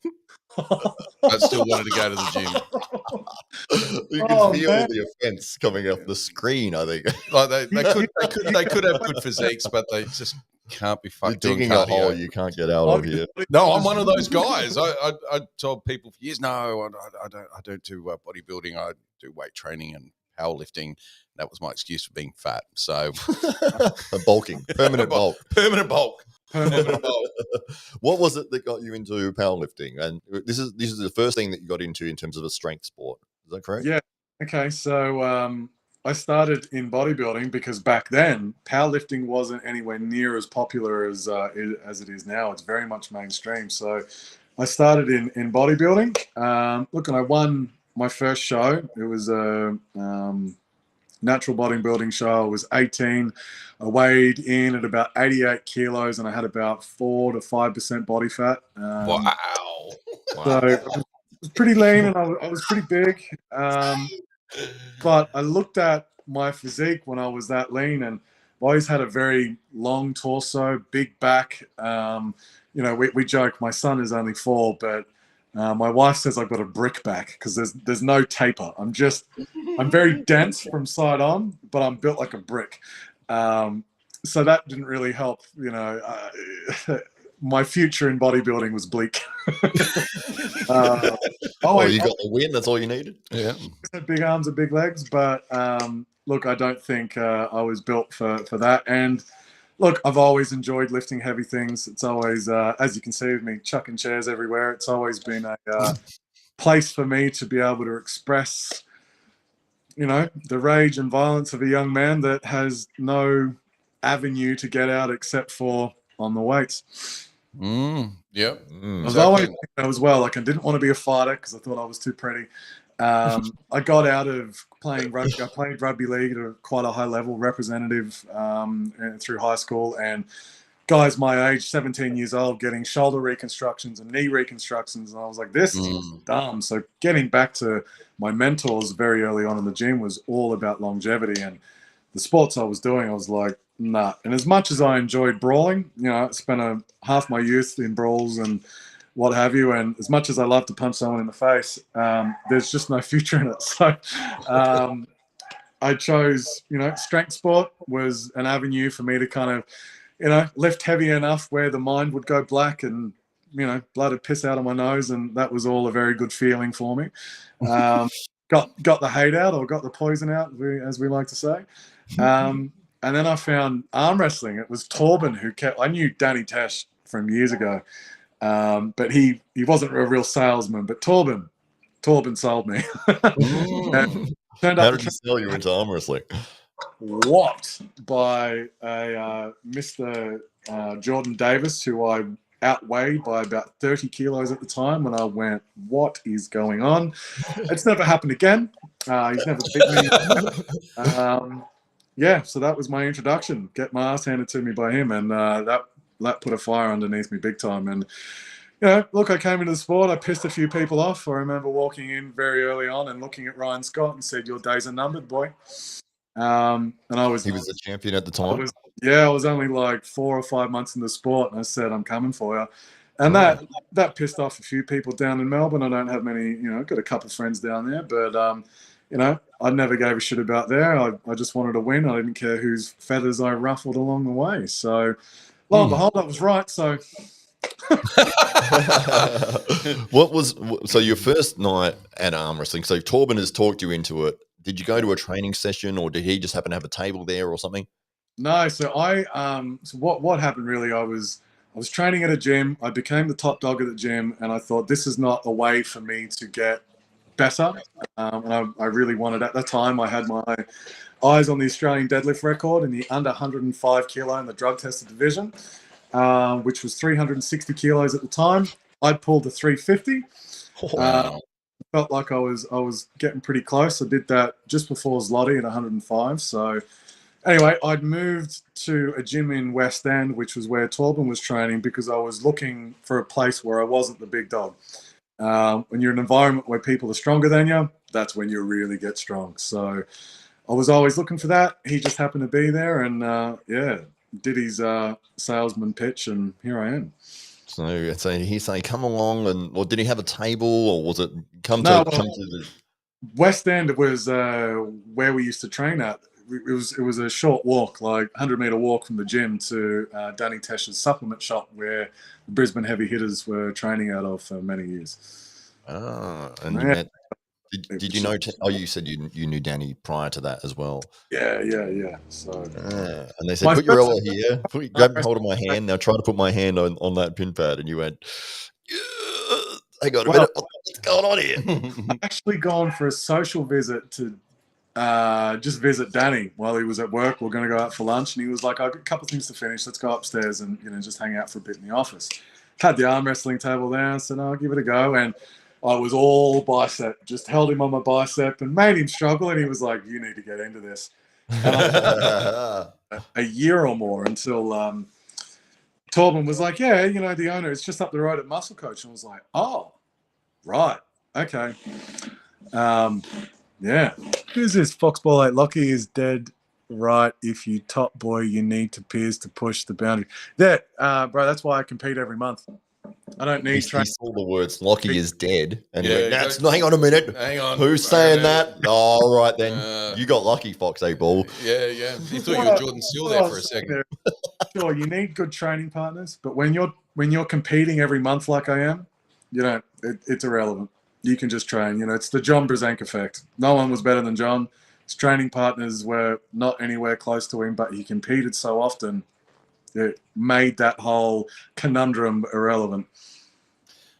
But still wanted to go to the gym. You can feel the offense coming off the screen, I think. Like they could have good physiques, but they just can't be fucked doing digging cardio. a hole you can't get out of here. No, I'm one of those guys. I told people for years, no, I don't do bodybuilding. I do weight training and powerlifting. That was my excuse for being fat. So bulking, permanent bulk. Permanent bulk. What was it that got you into powerlifting? And this is the first thing that you got into in terms of a strength sport. Is that correct? Yeah. Okay. So I started in bodybuilding because back then powerlifting wasn't anywhere near as popular as it is now. It's very much mainstream. So I started in bodybuilding. Look, and I won my first show. It was a natural bodybuilding show. I was 18. I weighed in at about 88 kilos and I had about 4 to 5% body fat. Wow. So I was pretty lean and I was pretty big. But I looked at my physique when I was that lean, and I always had a very long torso, big back. We joke, my son is only 4, but my wife says I've got a brick back because there's no taper. I'm very dense from side on, but I'm built like a brick. So that didn't really help. My future in bodybuilding was bleak. You got the win. That's all you needed. Yeah. Big arms and big legs, but look, I don't think I was built for that. And look, I've always enjoyed lifting heavy things. It's always, as you can see with me, chucking chairs everywhere. It's always been a place for me to be able to express, the rage and violence of a young man that has no avenue to get out except for on the weights. Yeah. I was always as well. Like I didn't want to be a fighter because I thought I was too pretty. I got out of playing rugby. I played rugby league at quite a high level, representative through high school, and guys my age, 17 years old, getting shoulder reconstructions and knee reconstructions. And I was like, this is just dumb. So getting back to my mentors very early on in the gym was all about longevity. And the sports I was doing, I was like, nah. And as much as I enjoyed brawling, you know, I spent half my youth in brawls and what have you. And as much as I love to punch someone in the face, there's just no future in it. So I chose, you know, strength sport was an avenue for me to kind of, you know, lift heavy enough where the mind would go black and, you know, blood would piss out of my nose. And that was all a very good feeling for me. Got the hate out, or got the poison out, as we like to say. And then I found arm wrestling. It was Torben who I knew Danny Tesh from years ago, but he wasn't a real salesman. But Torben sold me. How did he sell you into arm wrestling? Whopped by a Mr. Jordan Davis, who I outweighed by about 30 kilos at the time, when I went, what is going on? It's never happened again. He's never beat me. Yeah, so that was my introduction. Get my ass handed to me by him, and that put a fire underneath me big time. And you know, look, I came into the sport. I pissed a few people off. I remember walking in very early on and looking at Ryan Scott and said, "Your days are numbered, boy." And he was a champion at the time. I was only like 4 or 5 months in the sport, and I said, "I'm coming for you." And that pissed off a few people down in Melbourne. I don't have many, you know, got a couple of friends down there, but you know, I never gave a shit about there. I just wanted to win. I didn't care whose feathers I ruffled along the way. So, lo and behold, I was right. So, so your first night at arm wrestling? So Torben has talked you into it. Did you go to a training session, or did he just happen to have a table there or something? No. So so what happened really? I was training at a gym. I became the top dog at the gym, and I thought, this is not a way for me to get better. And I really wanted, at that time, I had my eyes on the Australian deadlift record in the under 105 kilo in the drug tested division, which was 360 kilos at the time. I pulled the 350. Wow. Felt like I was getting pretty close. I did that just before Zloty at 105. So anyway, I'd moved to a gym in West End, which was where Torben was training, because I was looking for a place where I wasn't the big dog. When you're in an environment where people are stronger than you, that's when you really get strong. So I was always looking for that. He just happened to be there, and did his salesman pitch, and here I am. So he say, "Come along," or did he have a table, or was it come to the West End? Was where we used to train at. It was a short walk, like 100-meter walk from the gym to Danny Tesh's supplement shop, where the Brisbane heavy hitters were training out of for many years. And you met. Did you know? You said you knew Danny prior to that as well. Yeah. So, and they said, "Put your elbow here. Grab hold of my hand. Now try to put my hand on that pin pad." And you went, "Hang on a minute. What's going on here?" I've actually gone for a social visit to just visit Danny while he was at work. We're going to go out for lunch, and he was like, "I've got a couple of things to finish. Let's go upstairs and just hang out for a bit in the office." Had the arm wrestling table there. I said, "I'll give it a go." And I was all bicep, just held him on my bicep and made him struggle. And he was like, "You need to get into this." And a year or more until Torben was like, "Yeah, you know, the owner, it's just up the road at Muscle Coach." And I was like, "Oh, right. Okay." Yeah. Who's this? Foxball 8 Lockie is dead right. If you top boy, you need to pierce to push the boundary. Bro, that's why I compete every month. I don't need training. He saw the words "Lockie is dead," and he went, hang on a minute. Hang on. Who's saying that? Oh, right then. You got lucky, Fox 8 Ball. Yeah. He thought you were Jordan Steele there for a second. Sure, you need good training partners, but when you're competing every month like I am, it's irrelevant. You can just train. You know, it's the John Brzenk effect. No one was better than John. His training partners were not anywhere close to him, but he competed so often, it made that whole conundrum irrelevant.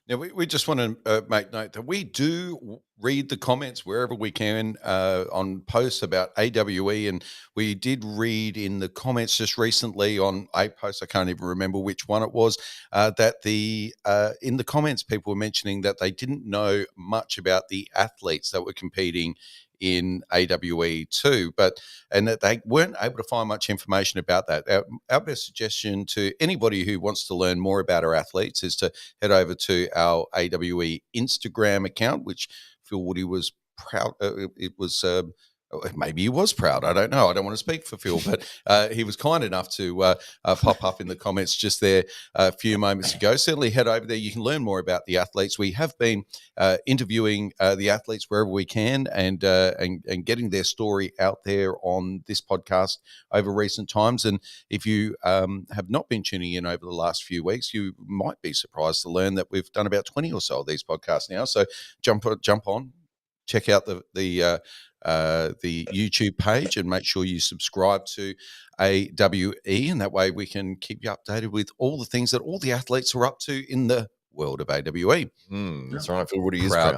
Now, we just want to make note that we do read the comments wherever we can on posts about AWE, and we did read in the comments just recently on a post, I can't even remember which one it was, that in the comments people were mentioning that they didn't know much about the athletes that were competing in AWE too, and that they weren't able to find much information about that. Our best suggestion to anybody who wants to learn more about our athletes is to head over to our AWE Instagram account, which Phil Woody was proud. It was. Maybe he was proud. I don't know. I don't want to speak for Phil, but he was kind enough to pop up in the comments just there a few moments ago. Certainly head over there. You can learn more about the athletes. We have been interviewing the athletes wherever we can and getting their story out there on this podcast over recent times. And if you have not been tuning in over the last few weeks, you might be surprised to learn that we've done about 20 or so of these podcasts now. So jump on, check out the YouTube page and make sure you subscribe to AWE, and that way we can keep you updated with all the things that all the athletes are up to in the world of AWE. That's right. Phil Woody is proud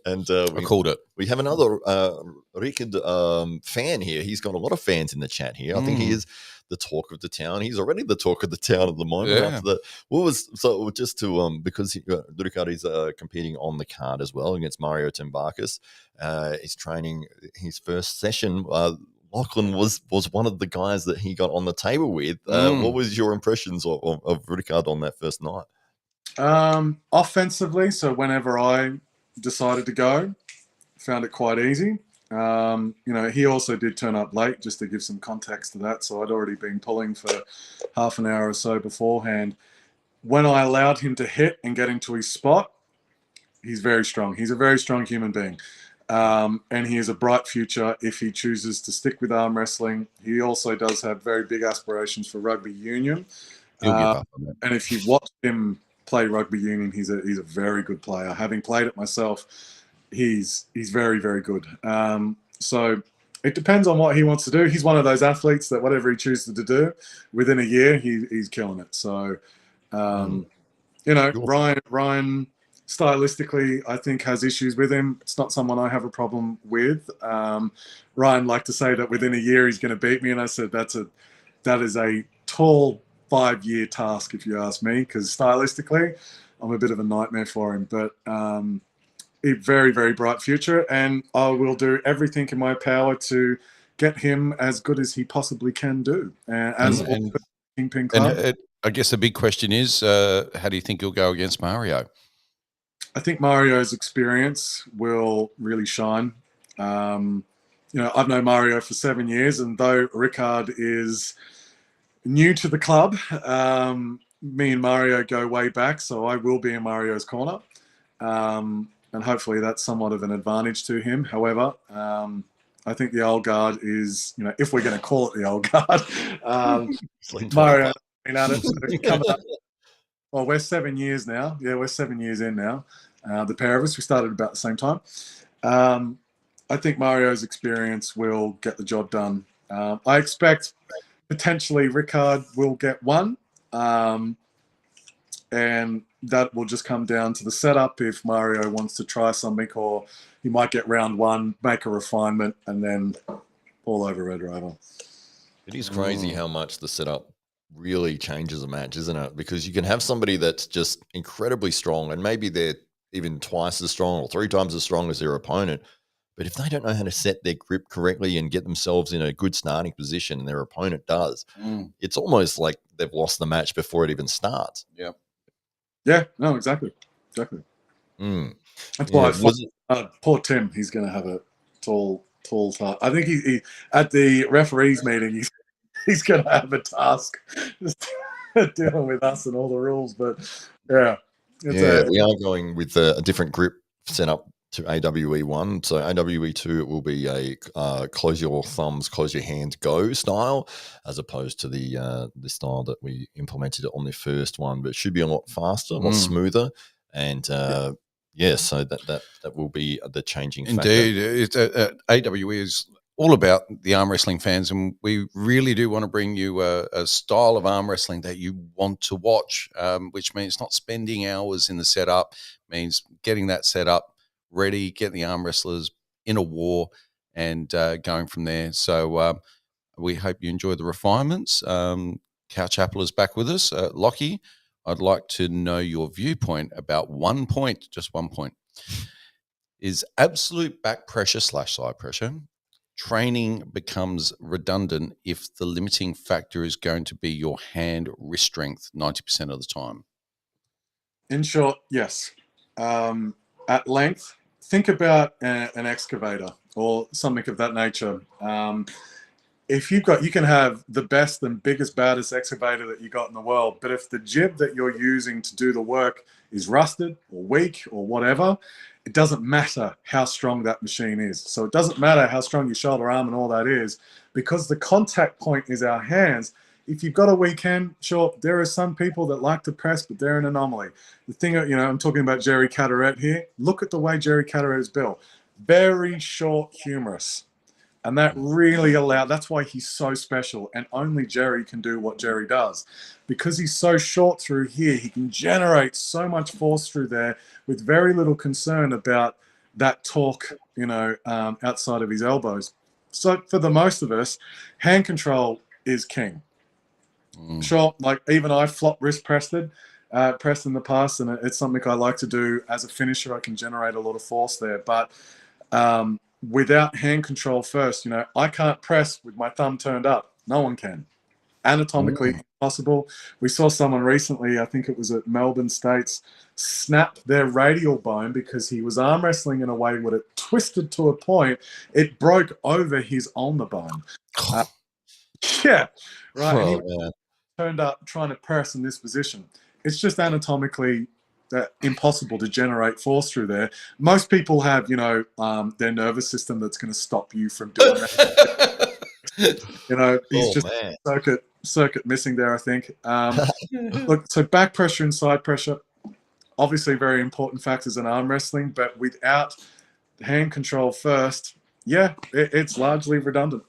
and I called it. We have another Richard fan here. He's got a lot of fans in the chat here. I think he is the talk of the town. He's already the talk of the town at the moment. Yeah. After just to because Luca is competing on the card as well against Mario Tembakis. He's training his first session. Lachlan was one of the guys that he got on the table with. What was your impressions of Ricard on that first night? Offensively, so whenever I decided to go, found it quite easy. He also did turn up late, just to give some context to that. So I'd already been pulling for half an hour or so beforehand. When I allowed him to hit and get into his spot, he's very strong. He's a very strong human being. And he has a bright future if he chooses to stick with arm wrestling. He also does have very big aspirations for rugby union. He'll give up on that. And if you watch him play rugby union, he's a very good player. Having played it myself, he's very, very good. So it depends on what he wants to do. He's one of those athletes that whatever he chooses to do, within a year, he's killing it. So, Ryan stylistically, I think has issues with him. It's not someone I have a problem with. Ryan liked to say that within a year he's going to beat me, and I said that is a tall 5-year task, if you ask me, because stylistically, I'm a bit of a nightmare for him. But a very, very bright future, and I will do everything in my power to get him as good as he possibly can do. Kingpin Club. And I guess the big question is, how do you think you'll go against Mario? I think Mario's experience will really shine. I've known Mario for 7 years, and though Ricard is new to the club, me and Mario go way back, so I will be in Mario's corner. And hopefully that's somewhat of an advantage to him. However, I think the old guard is, if we're going to call it the old guard, Mario been at it. Come up. Well, we're 7 years now. Yeah, we're 7 years in now. The pair of us, we started about the same time. I think Mario's experience will get the job done. I expect potentially Ricard will get one. And that will just come down to the setup. If Mario wants to try something, or he might get round one, make a refinement, and then all over Red Rover. It is crazy how much the setup really changes a match, isn't it? Because you can have somebody that's just incredibly strong, and maybe they're even twice as strong or 3 times as strong as their opponent. But if they don't know how to set their grip correctly and get themselves in a good starting position, and their opponent does, it's almost like they've lost the match before it even starts. Yeah. Yeah, no, exactly. That's why poor Tim, he's going to have a tall task. I think he at the referees meeting, he's going to have a task just dealing with us and all the rules. But yeah. We are going with a different grip setup to AWE 1. So AWE 2, it will be a close your thumbs, close your hands, go style, as opposed to the style that we implemented on the first one. But it should be a lot faster, a lot smoother, and so that will be the changing factor. Indeed, AWE is all about the arm wrestling fans, and we really do want to bring you a style of arm wrestling that you want to watch, which means not spending hours in the setup, means getting that setup ready, getting the arm wrestlers in a war, and going from there. So we hope you enjoy the refinements. Couch Apple is back with us. Lockie, I'd like to know your viewpoint about 1 point, just 1 point. is absolute back pressure / side pressure. Training becomes redundant if the limiting factor is going to be your hand wrist strength 90% of the time. In short, yes. At length, think about an excavator or something of that nature. If you can have the best and biggest, baddest excavator that you got in the world, but if the jib that you're using to do the work is rusted or weak or whatever, it doesn't matter how strong that machine is. So it doesn't matter how strong your shoulder arm and all that is, because the contact point is our hands. If you've got a weak hand, sure, there are some people that like to press, but they're an anomaly. The thing, I'm talking about Jerry Caderet here. Look at the way Jerry Caderet is built. Very short humerus. And that really that's why he's so special. And only Jerry can do what Jerry does. Because he's so short through here, he can generate so much force through there with very little concern about that torque, outside of his elbows. So for the most of us, hand control is king. Sure, like even I flop wrist pressed in the past, and it's something I like to do as a finisher. I can generate a lot of force there. But without hand control first, I can't press with my thumb turned up. No one can. Anatomically impossible. We saw someone recently, I think it was at Melbourne States, snap their radial bone because he was arm wrestling in a way where it twisted to a point, it broke over his ulnar bone. Yeah, right. And he was turned up trying to press in this position. It's just anatomically impossible to generate force through there. Most people have, their nervous system that's going to stop you from doing that. He's just circuit missing there, I think. Look, so back pressure and side pressure, obviously very important factors in arm wrestling, but without hand control first, it's largely redundant.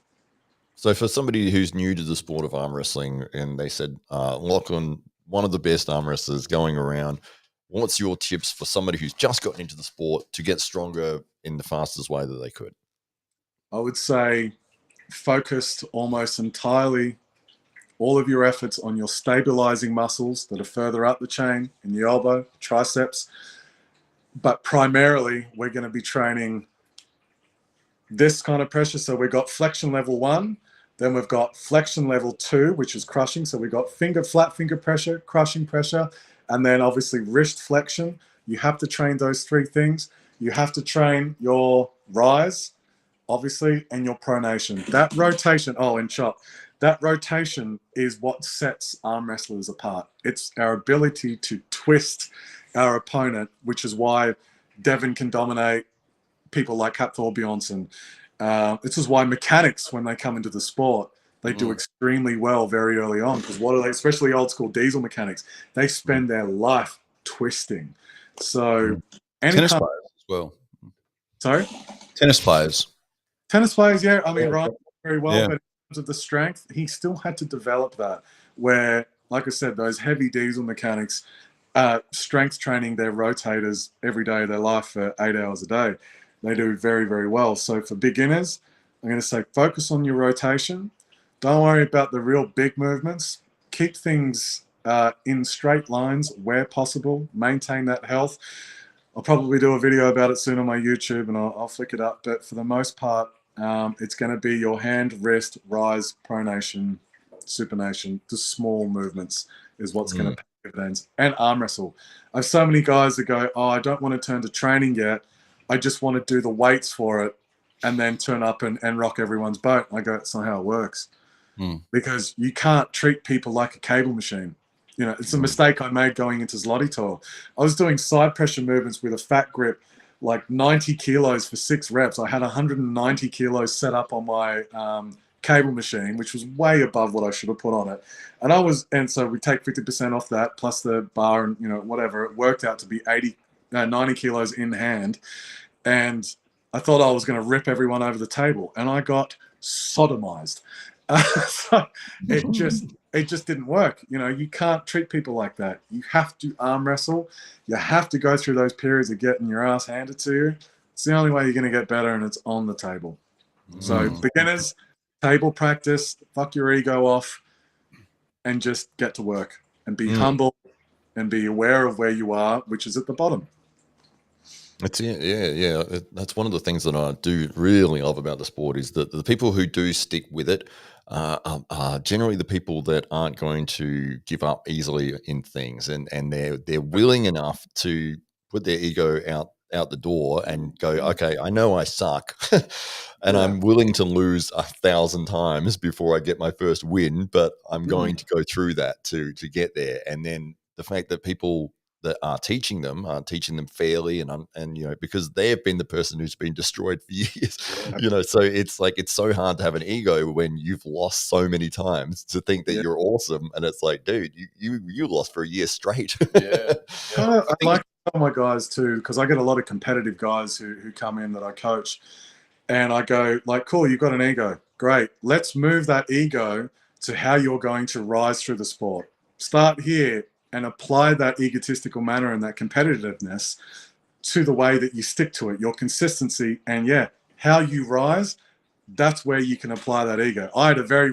So for somebody who's new to the sport of arm wrestling, and they said, Lachlan, one of the best arm wrestlers going around, what's your tips for somebody who's just gotten into the sport to get stronger in the fastest way that they could? I would say focused almost entirely all of your efforts on your stabilizing muscles that are further up the chain in the elbow, triceps. But primarily, we're going to be training this kind of pressure. So we've got flexion level 1, then we've got flexion level 2, which is crushing. So we've got flat finger pressure, crushing pressure, and then obviously wrist flexion. You have to train those 3 things. You have to train your rise, obviously, and your pronation. That rotation, that rotation is what sets arm wrestlers apart. It's our ability to twist our opponent, which is why Devin can dominate people like Kat Thorbjornsson. This is why mechanics, when they come into the sport, they do extremely well very early on. Because what are they, especially old school diesel mechanics, they spend their life twisting. So tennis players as well. Sorry? Tennis players, yeah. I mean, Ryan very well, but in terms of the strength, he still had to develop that. Where, like I said, those heavy diesel mechanics, strength training their rotators every day of their life for 8 hours a day. They do very, very well. So for beginners, I'm going to say focus on your rotation. Don't worry about the real big movements. Keep things in straight lines where possible. Maintain that health. I'll probably do a video about it soon on my YouTube, and I'll flick it up. But for the most part, it's going to be your hand, wrist, rise, pronation, supination. The small movements is what's going to pay dividends. And arm wrestle. I have so many guys that go, I don't want to turn to training yet. I just want to do the weights for it and then turn up and rock everyone's boat. I go, that's not how it works. Because you can't treat people like a cable machine. It's a mistake I made going into Zloty Tour. I was doing side pressure movements with a fat grip, like 90 kilos for 6 reps. I had 190 kilos set up on my cable machine, which was way above what I should have put on it. And so we take 50% off that plus the bar and, whatever. It worked out to be 90 kilos in hand. And I thought I was going to rip everyone over the table. And I got sodomized. So it just didn't work. You can't treat people like that. You have to arm wrestle. You have to go through those periods of getting your ass handed to you. It's the only way you're going to get better, and it's on the table. So beginners, table practice, fuck your ego off, and just get to work and be humble and be aware of where you are, which is at the bottom. That's one of the things that I do really love about the sport is that the people who do stick with it are generally the people that aren't going to give up easily in things, and they're willing enough to put their ego out the door and go, okay, I know I suck, and I'm willing to lose 1,000 times before I get my first win, but I'm going to go through that to get there. And then the fact that people that are teaching them fairly and because they have been the person who's been destroyed for years, so it's like it's so hard to have an ego when you've lost so many times to think that you're awesome, and it's like, dude, you lost for a year straight. I like to tell my guys too, because I get a lot of competitive guys who come in that I coach, and I go like, cool, you've got an ego, great, let's move that ego to how you're going to rise through the sport. Start here and apply that egotistical manner and that competitiveness to the way that you stick to it, your consistency, and how you rise. That's where you can apply that ego. I had a very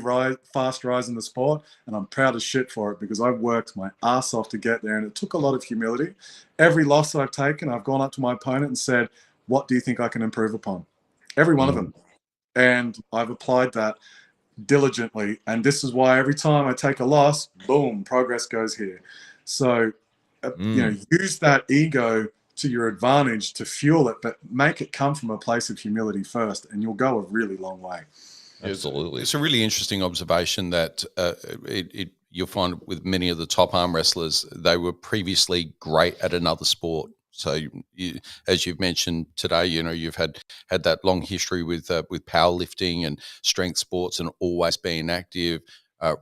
fast rise in the sport, and I'm proud as shit for it because I worked my ass off to get there, and it took a lot of humility. Every loss that I've taken, I've gone up to my opponent and said, what do you think I can improve upon? Every one of them. And I've applied that diligently, and this is why every time I take a loss, boom, progress goes here. So use that ego to your advantage to fuel it, but make it come from a place of humility first, and you'll go a really long way. Absolutely. It's a really interesting observation that you'll find with many of the top arm wrestlers, they were previously great at another sport. So, as you've mentioned today, you've had that long history with powerlifting and strength sports and always being active.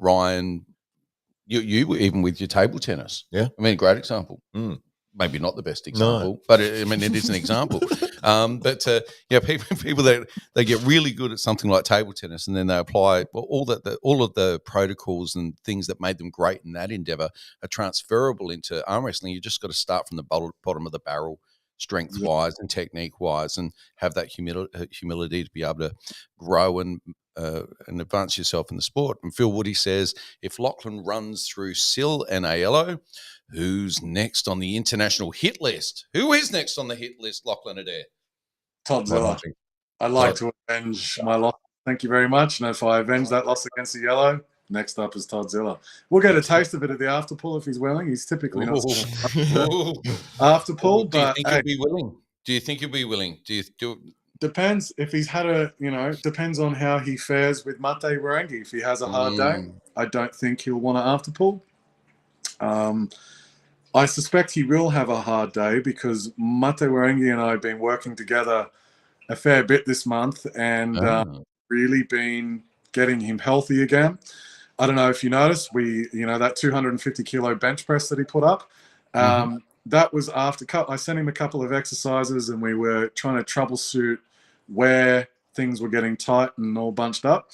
Ryan, you even with your table tennis. Yeah. I mean, great example. Maybe not the best example, but it is an example. People that they get really good at something like table tennis, and then they apply all of the protocols and things that made them great in that endeavor are transferable into arm wrestling. You just got to start from the bottom of the barrel, strength wise and technique wise, and have that humility to be able to grow and advance yourself in the sport. And Phil Woody says, if Lachlan runs through SIL and ALO, who's next on the international hit list? Who is next on the hit list, Lachlan Adair? Toddzilla. I'd like to avenge my loss. Thank you very much. And if I avenge that loss against the yellow, next up is Toddzilla. We'll get a taste of it at the after pull if he's willing. He's typically not after pull, but do you think he'll be willing? Do you think he'll be willing? Depends if he's had depends on how he fares with Mate Warangi. If he has a hard day, I don't think he'll want to after pull. I suspect he will have a hard day because Mate Warangi and I have been working together a fair bit this month and really been getting him healthy again. I don't know if you noticed, that 250 kilo bench press that he put up, that was after I sent him a couple of exercises and we were trying to troubleshoot where things were getting tight and all bunched up.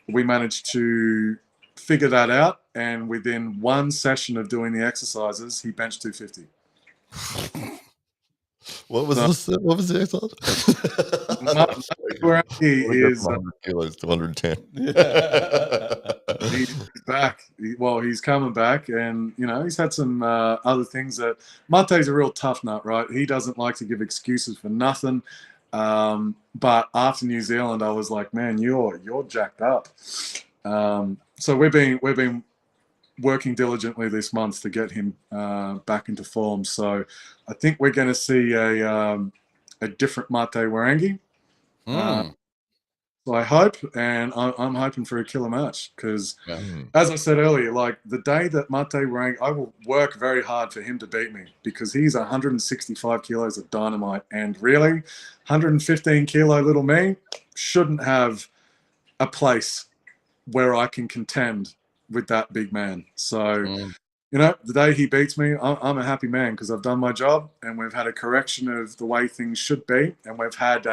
We managed to figure that out, and within one session of doing the exercises, he benched 250. What was the exercise? He is 100 kilos to 110. He's back. He's coming back, and he's had some other things that Mate's a real tough nut, right? He doesn't like to give excuses for nothing. But after New Zealand, I was like, man, you're jacked up. So we've been working diligently this month to get him back into form. So I think we're going to see a different Mate Warangi. So I hope, and I'm hoping for a killer match because, as I said earlier, like the day that Mate Warangi, I will work very hard for him to beat me because he's 165 kilos of dynamite, and really, 115 kilo little me shouldn't have a place where I can contend with that big man. So, the day he beats me, I'm a happy man because I've done my job and we've had a correction of the way things should be. And we've had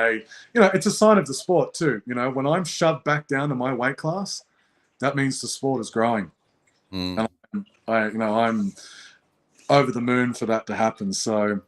it's a sign of the sport too. When I'm shoved back down to my weight class, that means the sport is growing. And I'm over the moon for that to happen. So,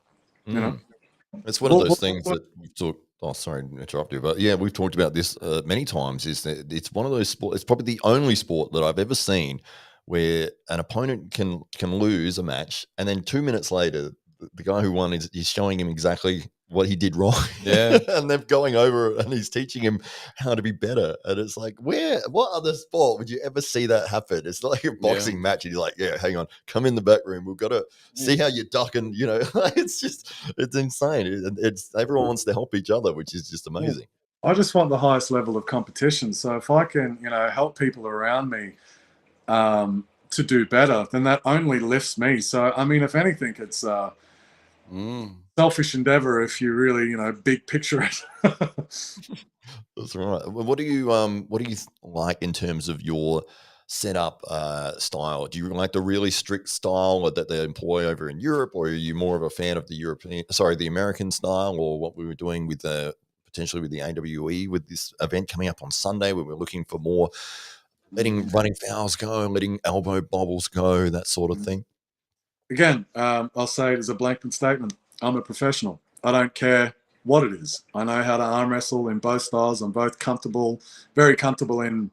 it's one of those things that we've talked. Oh, sorry to interrupt you, but yeah, we've talked about this many times. Is that it's one of those sports? It's probably the only sport that I've ever seen where an opponent can lose a match, and then 2 minutes later, the guy who won is he's showing him exactly what he did wrong. Yeah. And they're going over it and he's teaching him how to be better. And it's like, what other sport would you ever see that happen? It's like a boxing match. And you're like, yeah, hang on, come in the back room. We've got to see how you're ducking, it's insane. It's everyone wants to help each other, which is just amazing. I just want the highest level of competition. So if I can, help people around me to do better, then that only lifts me. So, I mean, if anything, it's selfish endeavor if you really, big picture it. That's right. What do you like in terms of your setup style? Do you like the really strict style that they employ over in Europe, or are you more of a fan of the American style, or what we were doing with potentially with the AWE with this event coming up on Sunday, where we're looking for more letting running fouls go, letting elbow bobbles go, that sort of thing? Again, I'll say it as a blanket statement. I'm a professional. I don't care what it is. I know how to arm wrestle in both styles. I'm both very comfortable in,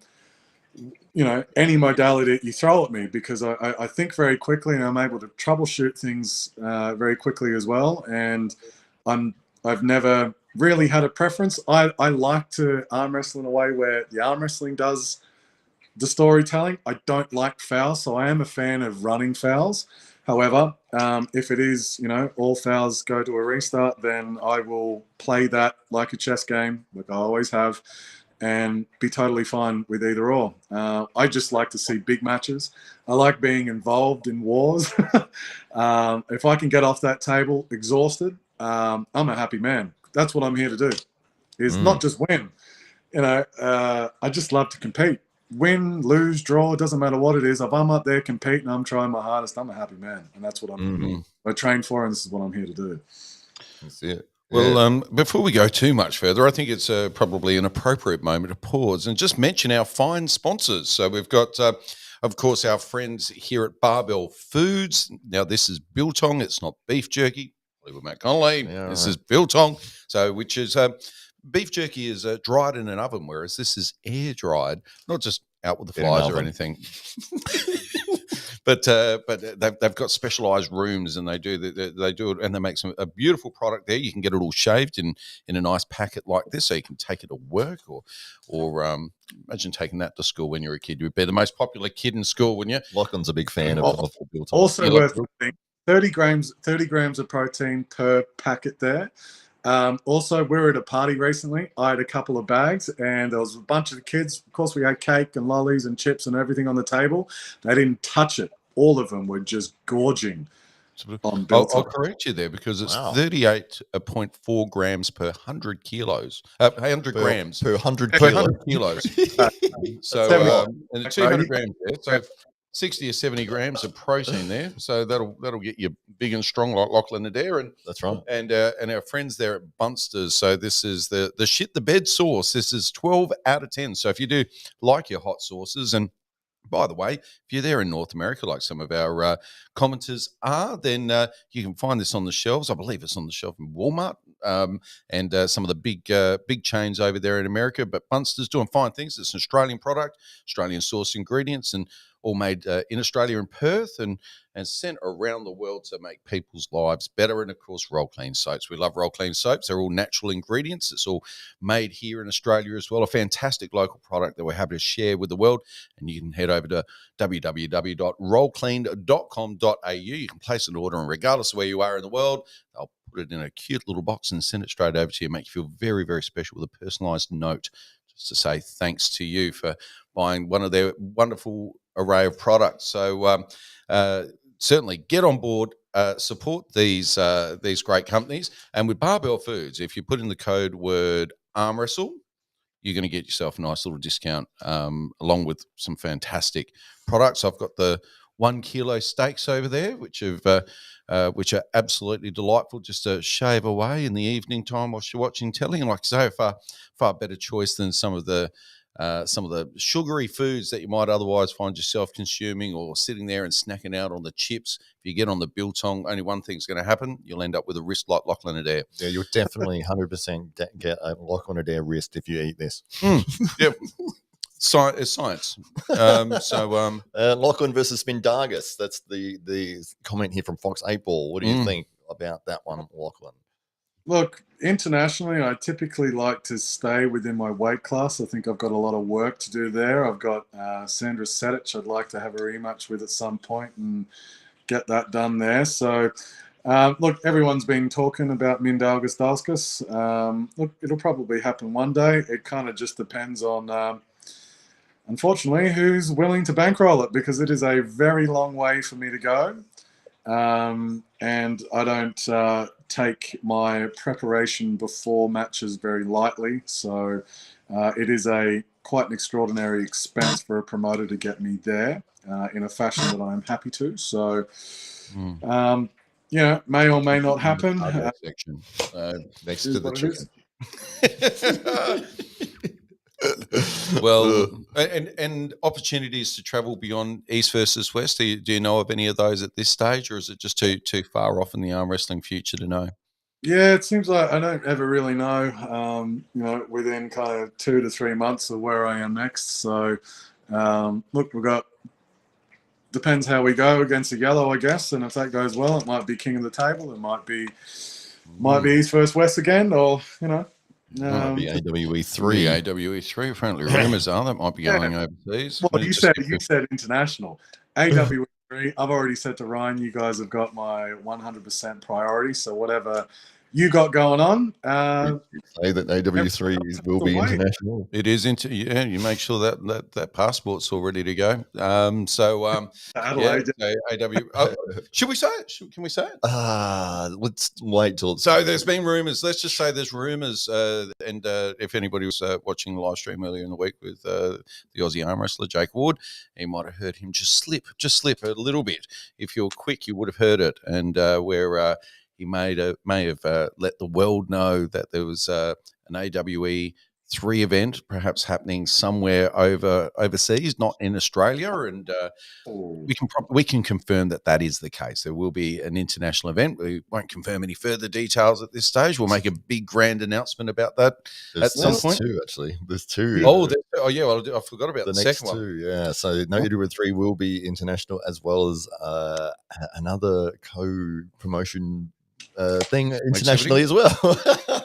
any modality that you throw at me, because I think very quickly and I'm able to troubleshoot things very quickly as well. And I've never really had a preference. I like to arm wrestle in a way where the arm wrestling does the storytelling. I don't like fouls, so I am a fan of running fouls. However, if it is, all fouls go to a restart, then I will play that like a chess game, like I always have, and be totally fine with either or. I just like to see big matches. I like being involved in wars. If I can get off that table exhausted, I'm a happy man. That's what I'm here to do, is not just win. I just love to compete. Win, lose, draw, it doesn't matter what it is. If I'm up there competing, I'm trying my hardest, I'm a happy man. And that's what I train for, and this is what I'm here to do. That's it. Well, before we go too much further, I think it's probably an appropriate moment to pause and just mention our fine sponsors. So we've got, of course, our friends here at Barbell Foods. Now, this is biltong. It's not beef jerky. With Matt Connolly. This is biltong. So, which is beef jerky is dried in an oven, whereas this is air dried, not just out with the flies or anything. But they've got specialised rooms, and they do it, and they make a beautiful product there. You can get it all shaved in a nice packet like this, so you can take it to work, or imagine taking that to school when you're a kid. You'd be the most popular kid in school, wouldn't you? Lachlan's a big fan of biltong. Also worth noting, 30 grams of protein per packet there. Also, we were at a party recently. I had a couple of bags, and there was a bunch of kids. Of course, we had cake and lollies and chips and everything on the table. They didn't touch it. All of them were just gorging on biltong. I'll correct you there, because it's 38.4 grams per 100 kilos. 100 grams per 100 kilos. So and 200 grams there. So 60 or 70 grams of protein there, so that'll get you big and strong like Lachlan Adair, and that's right. And our friends there at Bunsters. So this is the shit the bed sauce. This is 12 out of 10. So if you do like your hot sauces, and by the way, if you're there in North America, like some of our commenters are, then you can find this on the shelves. I believe it's on the shelf in Walmart and some of the big chains over there in America. But Bunsters doing fine things. It's an Australian product, Australian source ingredients, and all made in Australia in Perth and sent around the world to make people's lives better. And, of course, Roll Clean soaps. We love Roll Clean soaps. They're all natural ingredients. It's all made here in Australia as well. A fantastic local product that we're happy to share with the world. And you can head over to www.rollclean.com.au. You can place an order, and regardless of where you are in the world, they'll put it in a cute little box and send it straight over to you, make you feel very, very special with a personalised note just to say thanks to you for buying one of their wonderful array of products. So certainly get on board, support these great companies. And with Barbell Foods, if you put in the code word arm wrestle, you're going to get yourself a nice little discount along with some fantastic products. I've got the 1 kilo steaks over there, which are absolutely delightful just to shave away in the evening time whilst you're watching telly. And like I say, far better choice than some of the sugary foods that you might otherwise find yourself consuming, or sitting there and snacking out on the chips. If you get on the biltong, only one thing's going to happen. You'll end up with a wrist like Lachlan Adair. Yeah, you'll definitely 100% get a Lachlan Adair wrist if you eat this. Yep. It's science. Lachlan versus Spindargus. That's the comment here from Fox 8 Ball. What do you think? about that one, Lachlan? Look, internationally, I typically like to stay within my weight class. I think I've got a lot of work to do there. I've got Sandra Sedich I'd like to have a rematch with at some point and get that done there. So, look, everyone's been talking about Mindaugas Dauskas. Look, it'll probably happen one day. It kind of just depends on, unfortunately, who's willing to bankroll it, because it is a very long way for me to go. And I don't take my preparation before matches very lightly. So it is quite an extraordinary expense for a promoter to get me there in a fashion that I'm happy to. So, may or may not happen. Section Next to the chicken. Well, and opportunities to travel beyond East versus West. Do you know of any of those at this stage, or is it just too far off in the arm wrestling future to know? Yeah, it seems like I don't ever really know. Within kind of 2 to 3 months of where I am next. So, look, depends how we go against the yellow, I guess. And if that goes well, it might be king of the table. It might be East versus West again, or might be AWE 3. The AWE 3, apparently rumours are that might be going overseas. Well, you said international. AWE 3, I've already said to Ryan, you guys have got my 100% priority. So whatever you got going on, say that AW3 will be international. It is you make sure that passport's all ready to go. Adelaide. Should we say it? Can we say it? Let's wait till. So there's been rumours. Let's just say there's rumours, and if anybody was watching the live stream earlier in the week with the Aussie arm wrestler Jake Ward, he might have heard him just slip a little bit. If you're quick, you would have heard it, and where. He may have let the world know that there was an AWE 3 event perhaps happening somewhere overseas, not in Australia, and we can confirm that is the case. There will be an international event. We won't confirm any further details at this stage. We'll make a big grand announcement about that at some point. There's two. I forgot about the next second two. Yeah, so AWE 3 will be international, as well as another co-promotion thing internationally as well.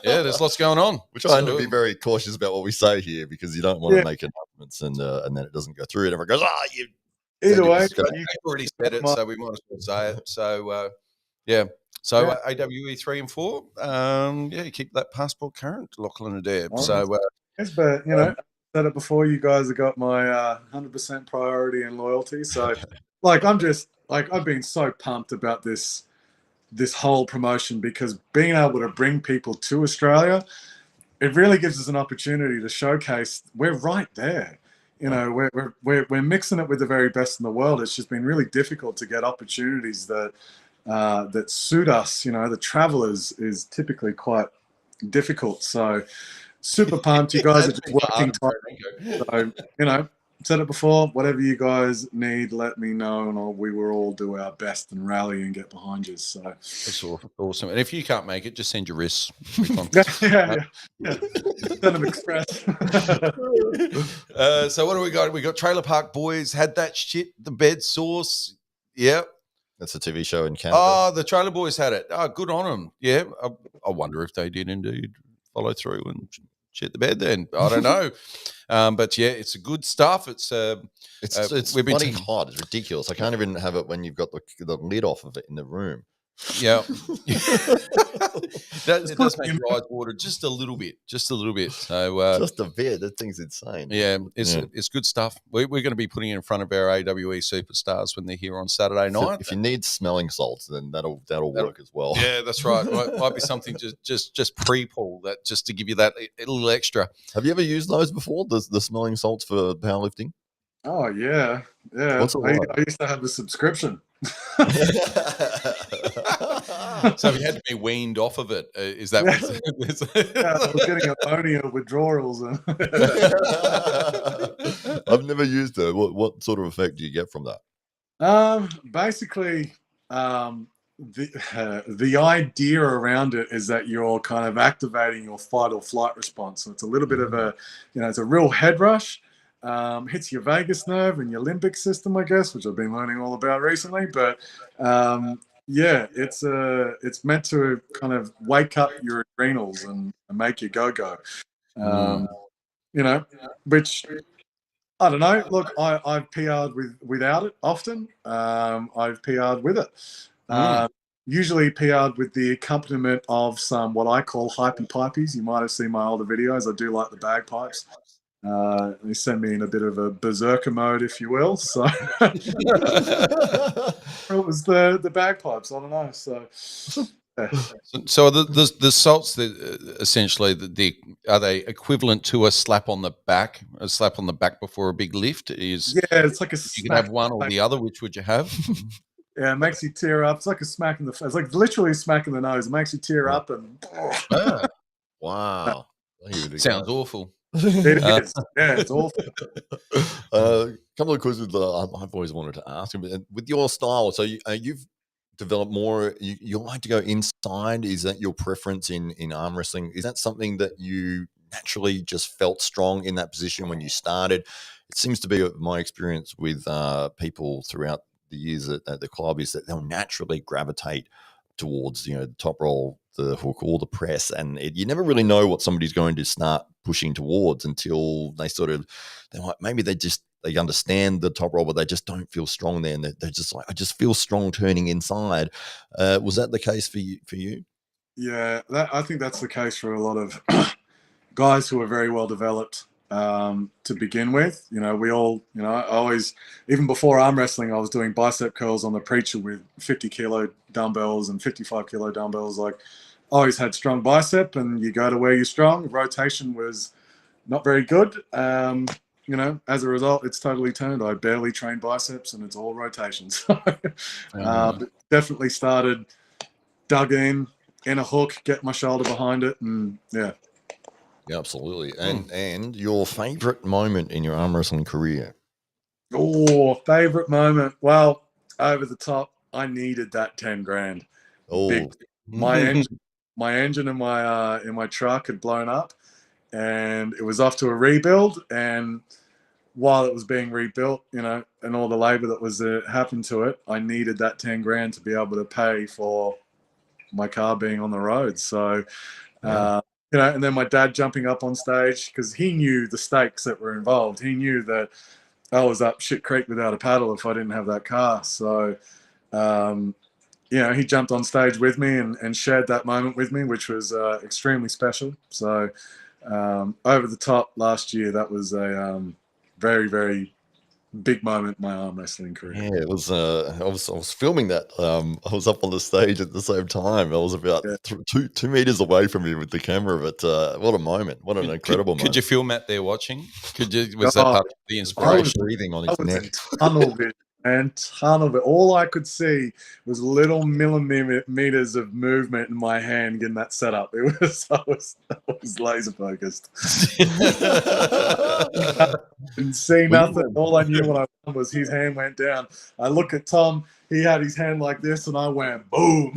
Yeah, there's lots going on. We're trying to be very cautious about what we say here, because you don't want to make announcements and then it doesn't go through and everyone goes, you. Either way, you've already said it, so we might as well say it. So, AWE 3 and 4, you keep that passport current, Lachlan Adair. Yes, but I said it before, you guys have got my 100% priority and loyalty. So, I've been so pumped about this whole promotion, because being able to bring people to Australia, it really gives us an opportunity to showcase we're right there. We're mixing it with the very best in the world. It's just been really difficult to get opportunities that suit us. The travel is typically quite difficult. So super pumped. You guys are just working time. So, said it before, whatever you guys need, let me know, and we will all do our best and rally and get behind you. So that's awesome. And if you can't make it, just send your wrists. yeah. Send them express. So what do we got? We got Trailer Park Boys. Had that shit, the bed sauce. Yep. That's a TV show in Canada. Oh, the Trailer Boys had it. Oh, good on them. Yeah. I wonder if they did indeed follow through and shit the bed then. I don't know. But yeah, it's good stuff. It's bloody hot. It's ridiculous. I can't even have it when you've got the lid off of it in the room. Yeah. It does make your eyes water just a little bit. So just a bit. That thing's insane. Yeah, it's good stuff. We're going to be putting it in front of our AWE superstars when they're here on Saturday night. If you need smelling salts, then that'll work as well. Yeah, that's right. Might be something just pre-pull that, just to give you that a little extra. Have you ever used those before? The smelling salts for powerlifting? Oh yeah. What's it like? I used to have a subscription. So you had to be weaned off of it. Is that? I was getting ammonia withdrawals. I've never used it. What sort of effect do you get from that? Basically, the idea around it is that you're kind of activating your fight or flight response. So it's a little bit of it's a real head rush. Hits your vagus nerve and your limbic system, I guess, which I've been learning all about recently. But Yeah, it's meant to kind of wake up your adrenals and make you go. Mm. You know, which I don't know. Look, I've PR'd without it often. I've PR'd with it. Mm. Usually PR'd with the accompaniment of some what I call hypey pipies. You might have seen my older videos. I do like the bagpipes. They send me in a bit of a berserker mode, if you will. So it was the bagpipes. I don't know. So yeah. So the salts that essentially are they equivalent to a slap on the back? A slap on the back before a big lift is. Yeah, it's like a You could smack. have one or the other. Which would you have? Yeah, it makes you tear up. It's like a smack in the face. It's like literally a smack in the nose. It makes you tear up and Ah, Wow. sounds awful. it is. Yeah, it's awful. A couple of questions that I've always wanted to ask. With your style, so you've developed more. You like to go inside. Is that your preference in arm wrestling? Is that something that you naturally just felt strong in that position when you started? It seems to be my experience with people throughout the years at the club is that they'll naturally gravitate towards the top roll, the hook, or the press, and you never really know what somebody's going to start pushing towards until they understand the top roll, but they just don't feel strong there, and they're just like, I just feel strong turning inside. Was that the case for you? Yeah, I think that's the case for a lot of guys who are very well developed to begin with. We all, I always, even before arm wrestling, I was doing bicep curls on the preacher with 50 kilo dumbbells and 55 kilo dumbbells. Like, always had strong bicep, and you go to where you're strong. Rotation was not very good. As a result, it's totally turned. I barely train biceps, and it's all rotations. Definitely started, dug in a hook, get my shoulder behind it, and yeah. Yeah, absolutely. And your favorite moment in your arm wrestling career? Oh, favorite moment. Well, over the top. I needed that 10 grand. Oh, Big. My engine in my truck had blown up, and it was off to a rebuild. And while it was being rebuilt, and all the labor that was happened to it, I needed that 10 grand to be able to pay for my car being on the road. So, yeah. and then my dad jumping up on stage because he knew the stakes that were involved. He knew that I was up shit creek without a paddle if I didn't have that car. So, he jumped on stage with me and shared that moment with me, which was extremely special. So, over the top last year, that was a very, very big moment in my arm wrestling career. Yeah, it was. I was filming that. I was up on the stage at the same time. I was about 2 meters away from you with the camera. But what a moment! What an incredible moment! Could you feel Matt there watching? Was that part of the inspiration? Breathing on his neck. Tunnel vision, and tunnel vision. All I could see was little millimeters of movement in my hand getting that set up. I was laser focused. Didn't see nothing. All I knew when I won was his hand went down. I look at Tom. He had his hand like this, and I went boom.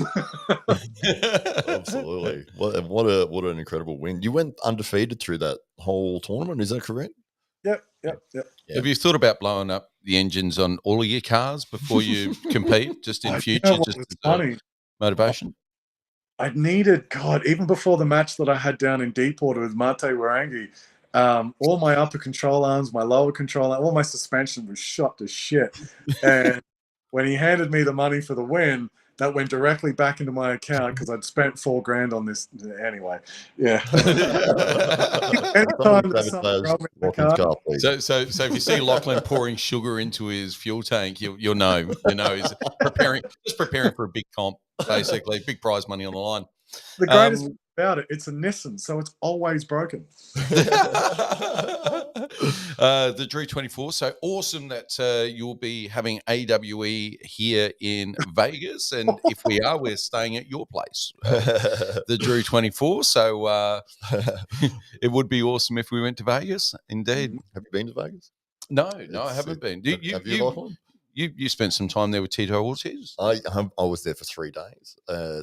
Absolutely. What an incredible win! You went undefeated through that whole tournament. Is that correct? Yep. Have you thought about blowing up the engines on all of your cars before you compete, just in future, just as funny motivation? I needed, God, even before the match that I had down in Deepwater with Mate Warangi, all my upper control arms, my lower control arms, all my suspension was shot to shit. And when he handed me the money for the win, that went directly back into my account because I'd spent $4,000 on this anyway. Yeah. Anytime there's something wrong with the car. So if you see Lachlan pouring sugar into his fuel tank, you'll know. He's preparing for a big comp, basically, big prize money on the line. The greatest thing about it, it's a Nissan, so it's always broken. The Drew 24. So awesome that you'll be having AWE here in Vegas, and if we are, we're staying at your place, the Drew 24. So it would be awesome if we went to Vegas. Indeed. Have you been to Vegas? No, I haven't been. Have you, Lachlan? you spent some time there with Tito Ortiz. I was there for 3 days,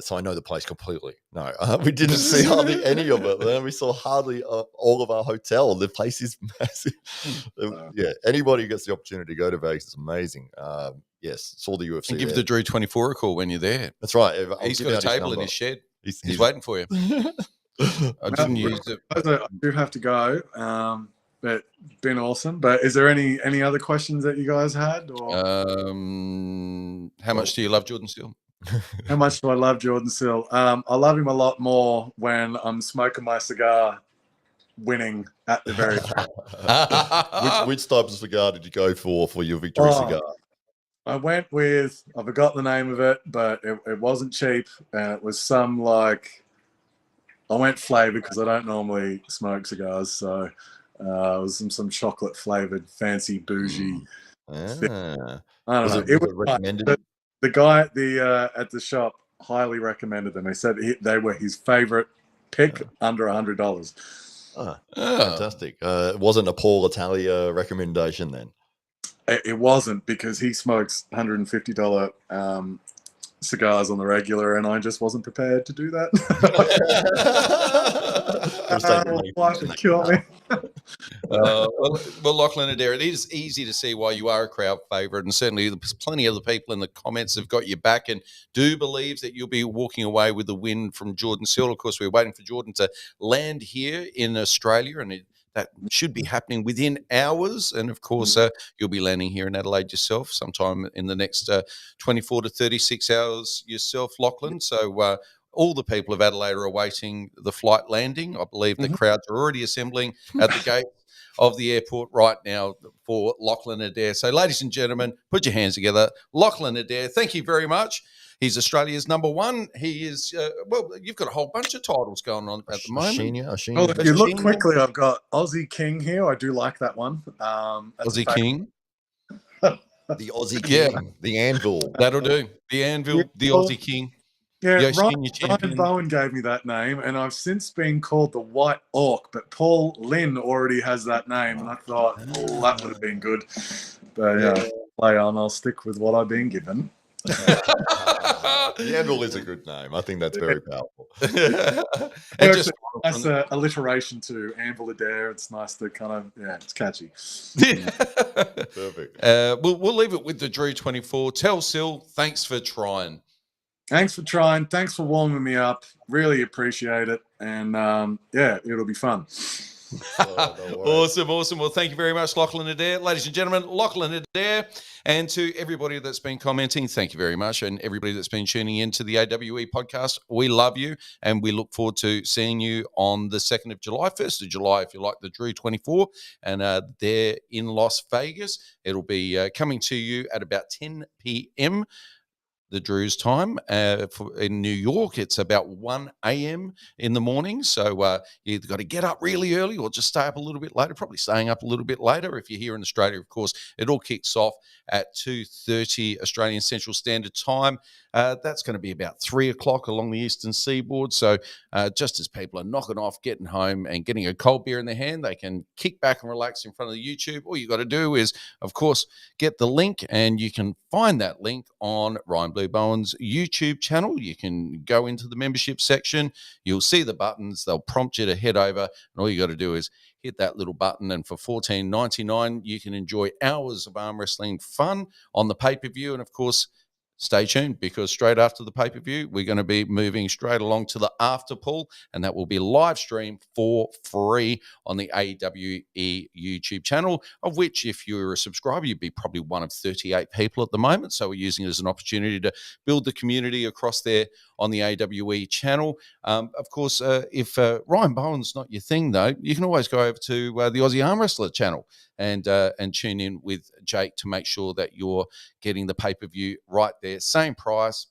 so I know the place completely. No, we didn't see hardly any of it. We saw hardly all of our hotel. The place is massive. Yeah, anybody who gets the opportunity to go to Vegas, it's amazing. Yes, saw the UFC. And give there. the Drew 24 a call when you're there. That's right. He's got a table in his shed. He's waiting for you. I Well, didn't use it. I do have to go, but been awesome. But is there any other questions that you guys had? Or How much do you love Jordan Steele? how much do I love Jordan Steele? I love him a lot more when I'm smoking my cigar, winning at the very which type of cigar did you go for your victory cigar? I went with, I forgot the name of it, but it wasn't cheap, and it was some like, I went flavor because I don't normally smoke cigars, so it was some chocolate flavored, fancy, bougie. I don't know. It was recommended. The guy at the shop highly recommended them. He said they were his favorite pick under $100. Fantastic. It wasn't a Paul Italia recommendation then. It wasn't, because he smokes $150 cigars on the regular, and I just wasn't prepared to do that. Life would kill me. Well, Lachlan, Adair, it is easy to see why you are a crowd favourite, and certainly there's plenty of the people in the comments have got your back and do believe that you'll be walking away with the win from Jordan Steele. Of course, we're waiting for Jordan to land here in Australia, and that should be happening within hours. And of course, you'll be landing here in Adelaide yourself sometime in the next 24 to 36 hours yourself, Lachlan. So all the people of Adelaide are awaiting the flight landing. I believe the crowds are already assembling at the gate of the airport right now for Lachlan Adair. So, ladies and gentlemen, put your hands together. Lachlan Adair, thank you very much. He's Australia's #1. He is, well, you've got a whole bunch of titles going on at the moment. Oceania. Well, if you look quickly, I've got Aussie King here. I do like that one. Aussie King. The Aussie King. The Anvil. That'll do. The Anvil, the Aussie King. Yeah, Ryan Bowen gave me that name, and I've since been called the White Orc, but Paul Lynn already has that name, and I thought, oh, that would have been good. But yeah, play on. I'll stick with what I've been given. The Anvil is a good name. I think that's very powerful. And just nice alliteration to Anvil Adair. It's nice to kind of, it's catchy. Perfect. We'll leave it with the Drew 24. Tell Sil, thanks for trying. Thanks for trying. Thanks for warming me up. Really appreciate it. And it'll be fun. Awesome. Well, thank you very much, Lachlan Adair. Ladies and gentlemen, Lachlan Adair. And to everybody that's been commenting, thank you very much. And everybody that's been tuning into the AWE podcast, we love you. And we look forward to seeing you on the 2nd of July, 1st of July, if you like, the Drew 24. And they're in Las Vegas. It'll be coming to you at about 10 p.m. the Drew's time. In New York, it's about 1 a.m. in the morning. So you've got to get up really early or just stay up a little bit later, probably staying up a little bit later. If you're here in Australia, of course, it all kicks off at 2:30 Australian Central Standard Time. That's going to be about 3 o'clock along the eastern seaboard. So just as people are knocking off, getting home and getting a cold beer in their hand, they can kick back and relax in front of the YouTube. All you got to do is, of course, get the link, and you can find that link on Ryan Blue Bowen's YouTube channel. You can go into the membership section. You'll see the buttons. They'll prompt you to head over, and all you got to do is hit that little button, and for $14.99, you can enjoy hours of arm wrestling fun on the pay-per-view. And, of course, stay tuned, because straight after the pay-per-view, we're going to be moving straight along to the after pool, and that will be live streamed for free on the AWE YouTube channel, of which, if you're a subscriber, you'd be probably one of 38 people at the moment. So we're using it as an opportunity to build the community across there on the AWE channel. Of course, if Ryan Bowen's not your thing, though, you can always go over to the Aussie Arm Wrestler channel and tune in with Jake to make sure that you're getting the pay-per-view right there. Same price,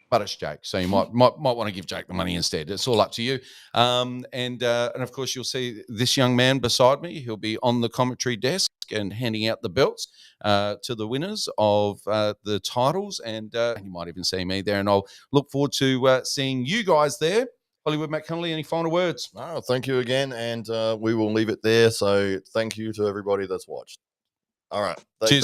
but it's Jake. So you might want to give Jake the money instead. It's all up to you. And of course, you'll see this young man beside me. He'll be on the commentary desk and handing out the belts to the winners of the titles. And you might even see me there. And I'll look forward to seeing you guys there. Hollywood Matt Connolly, any final words? No, thank you again, and we will leave it there. So thank you to everybody that's watched. All right. Cheers.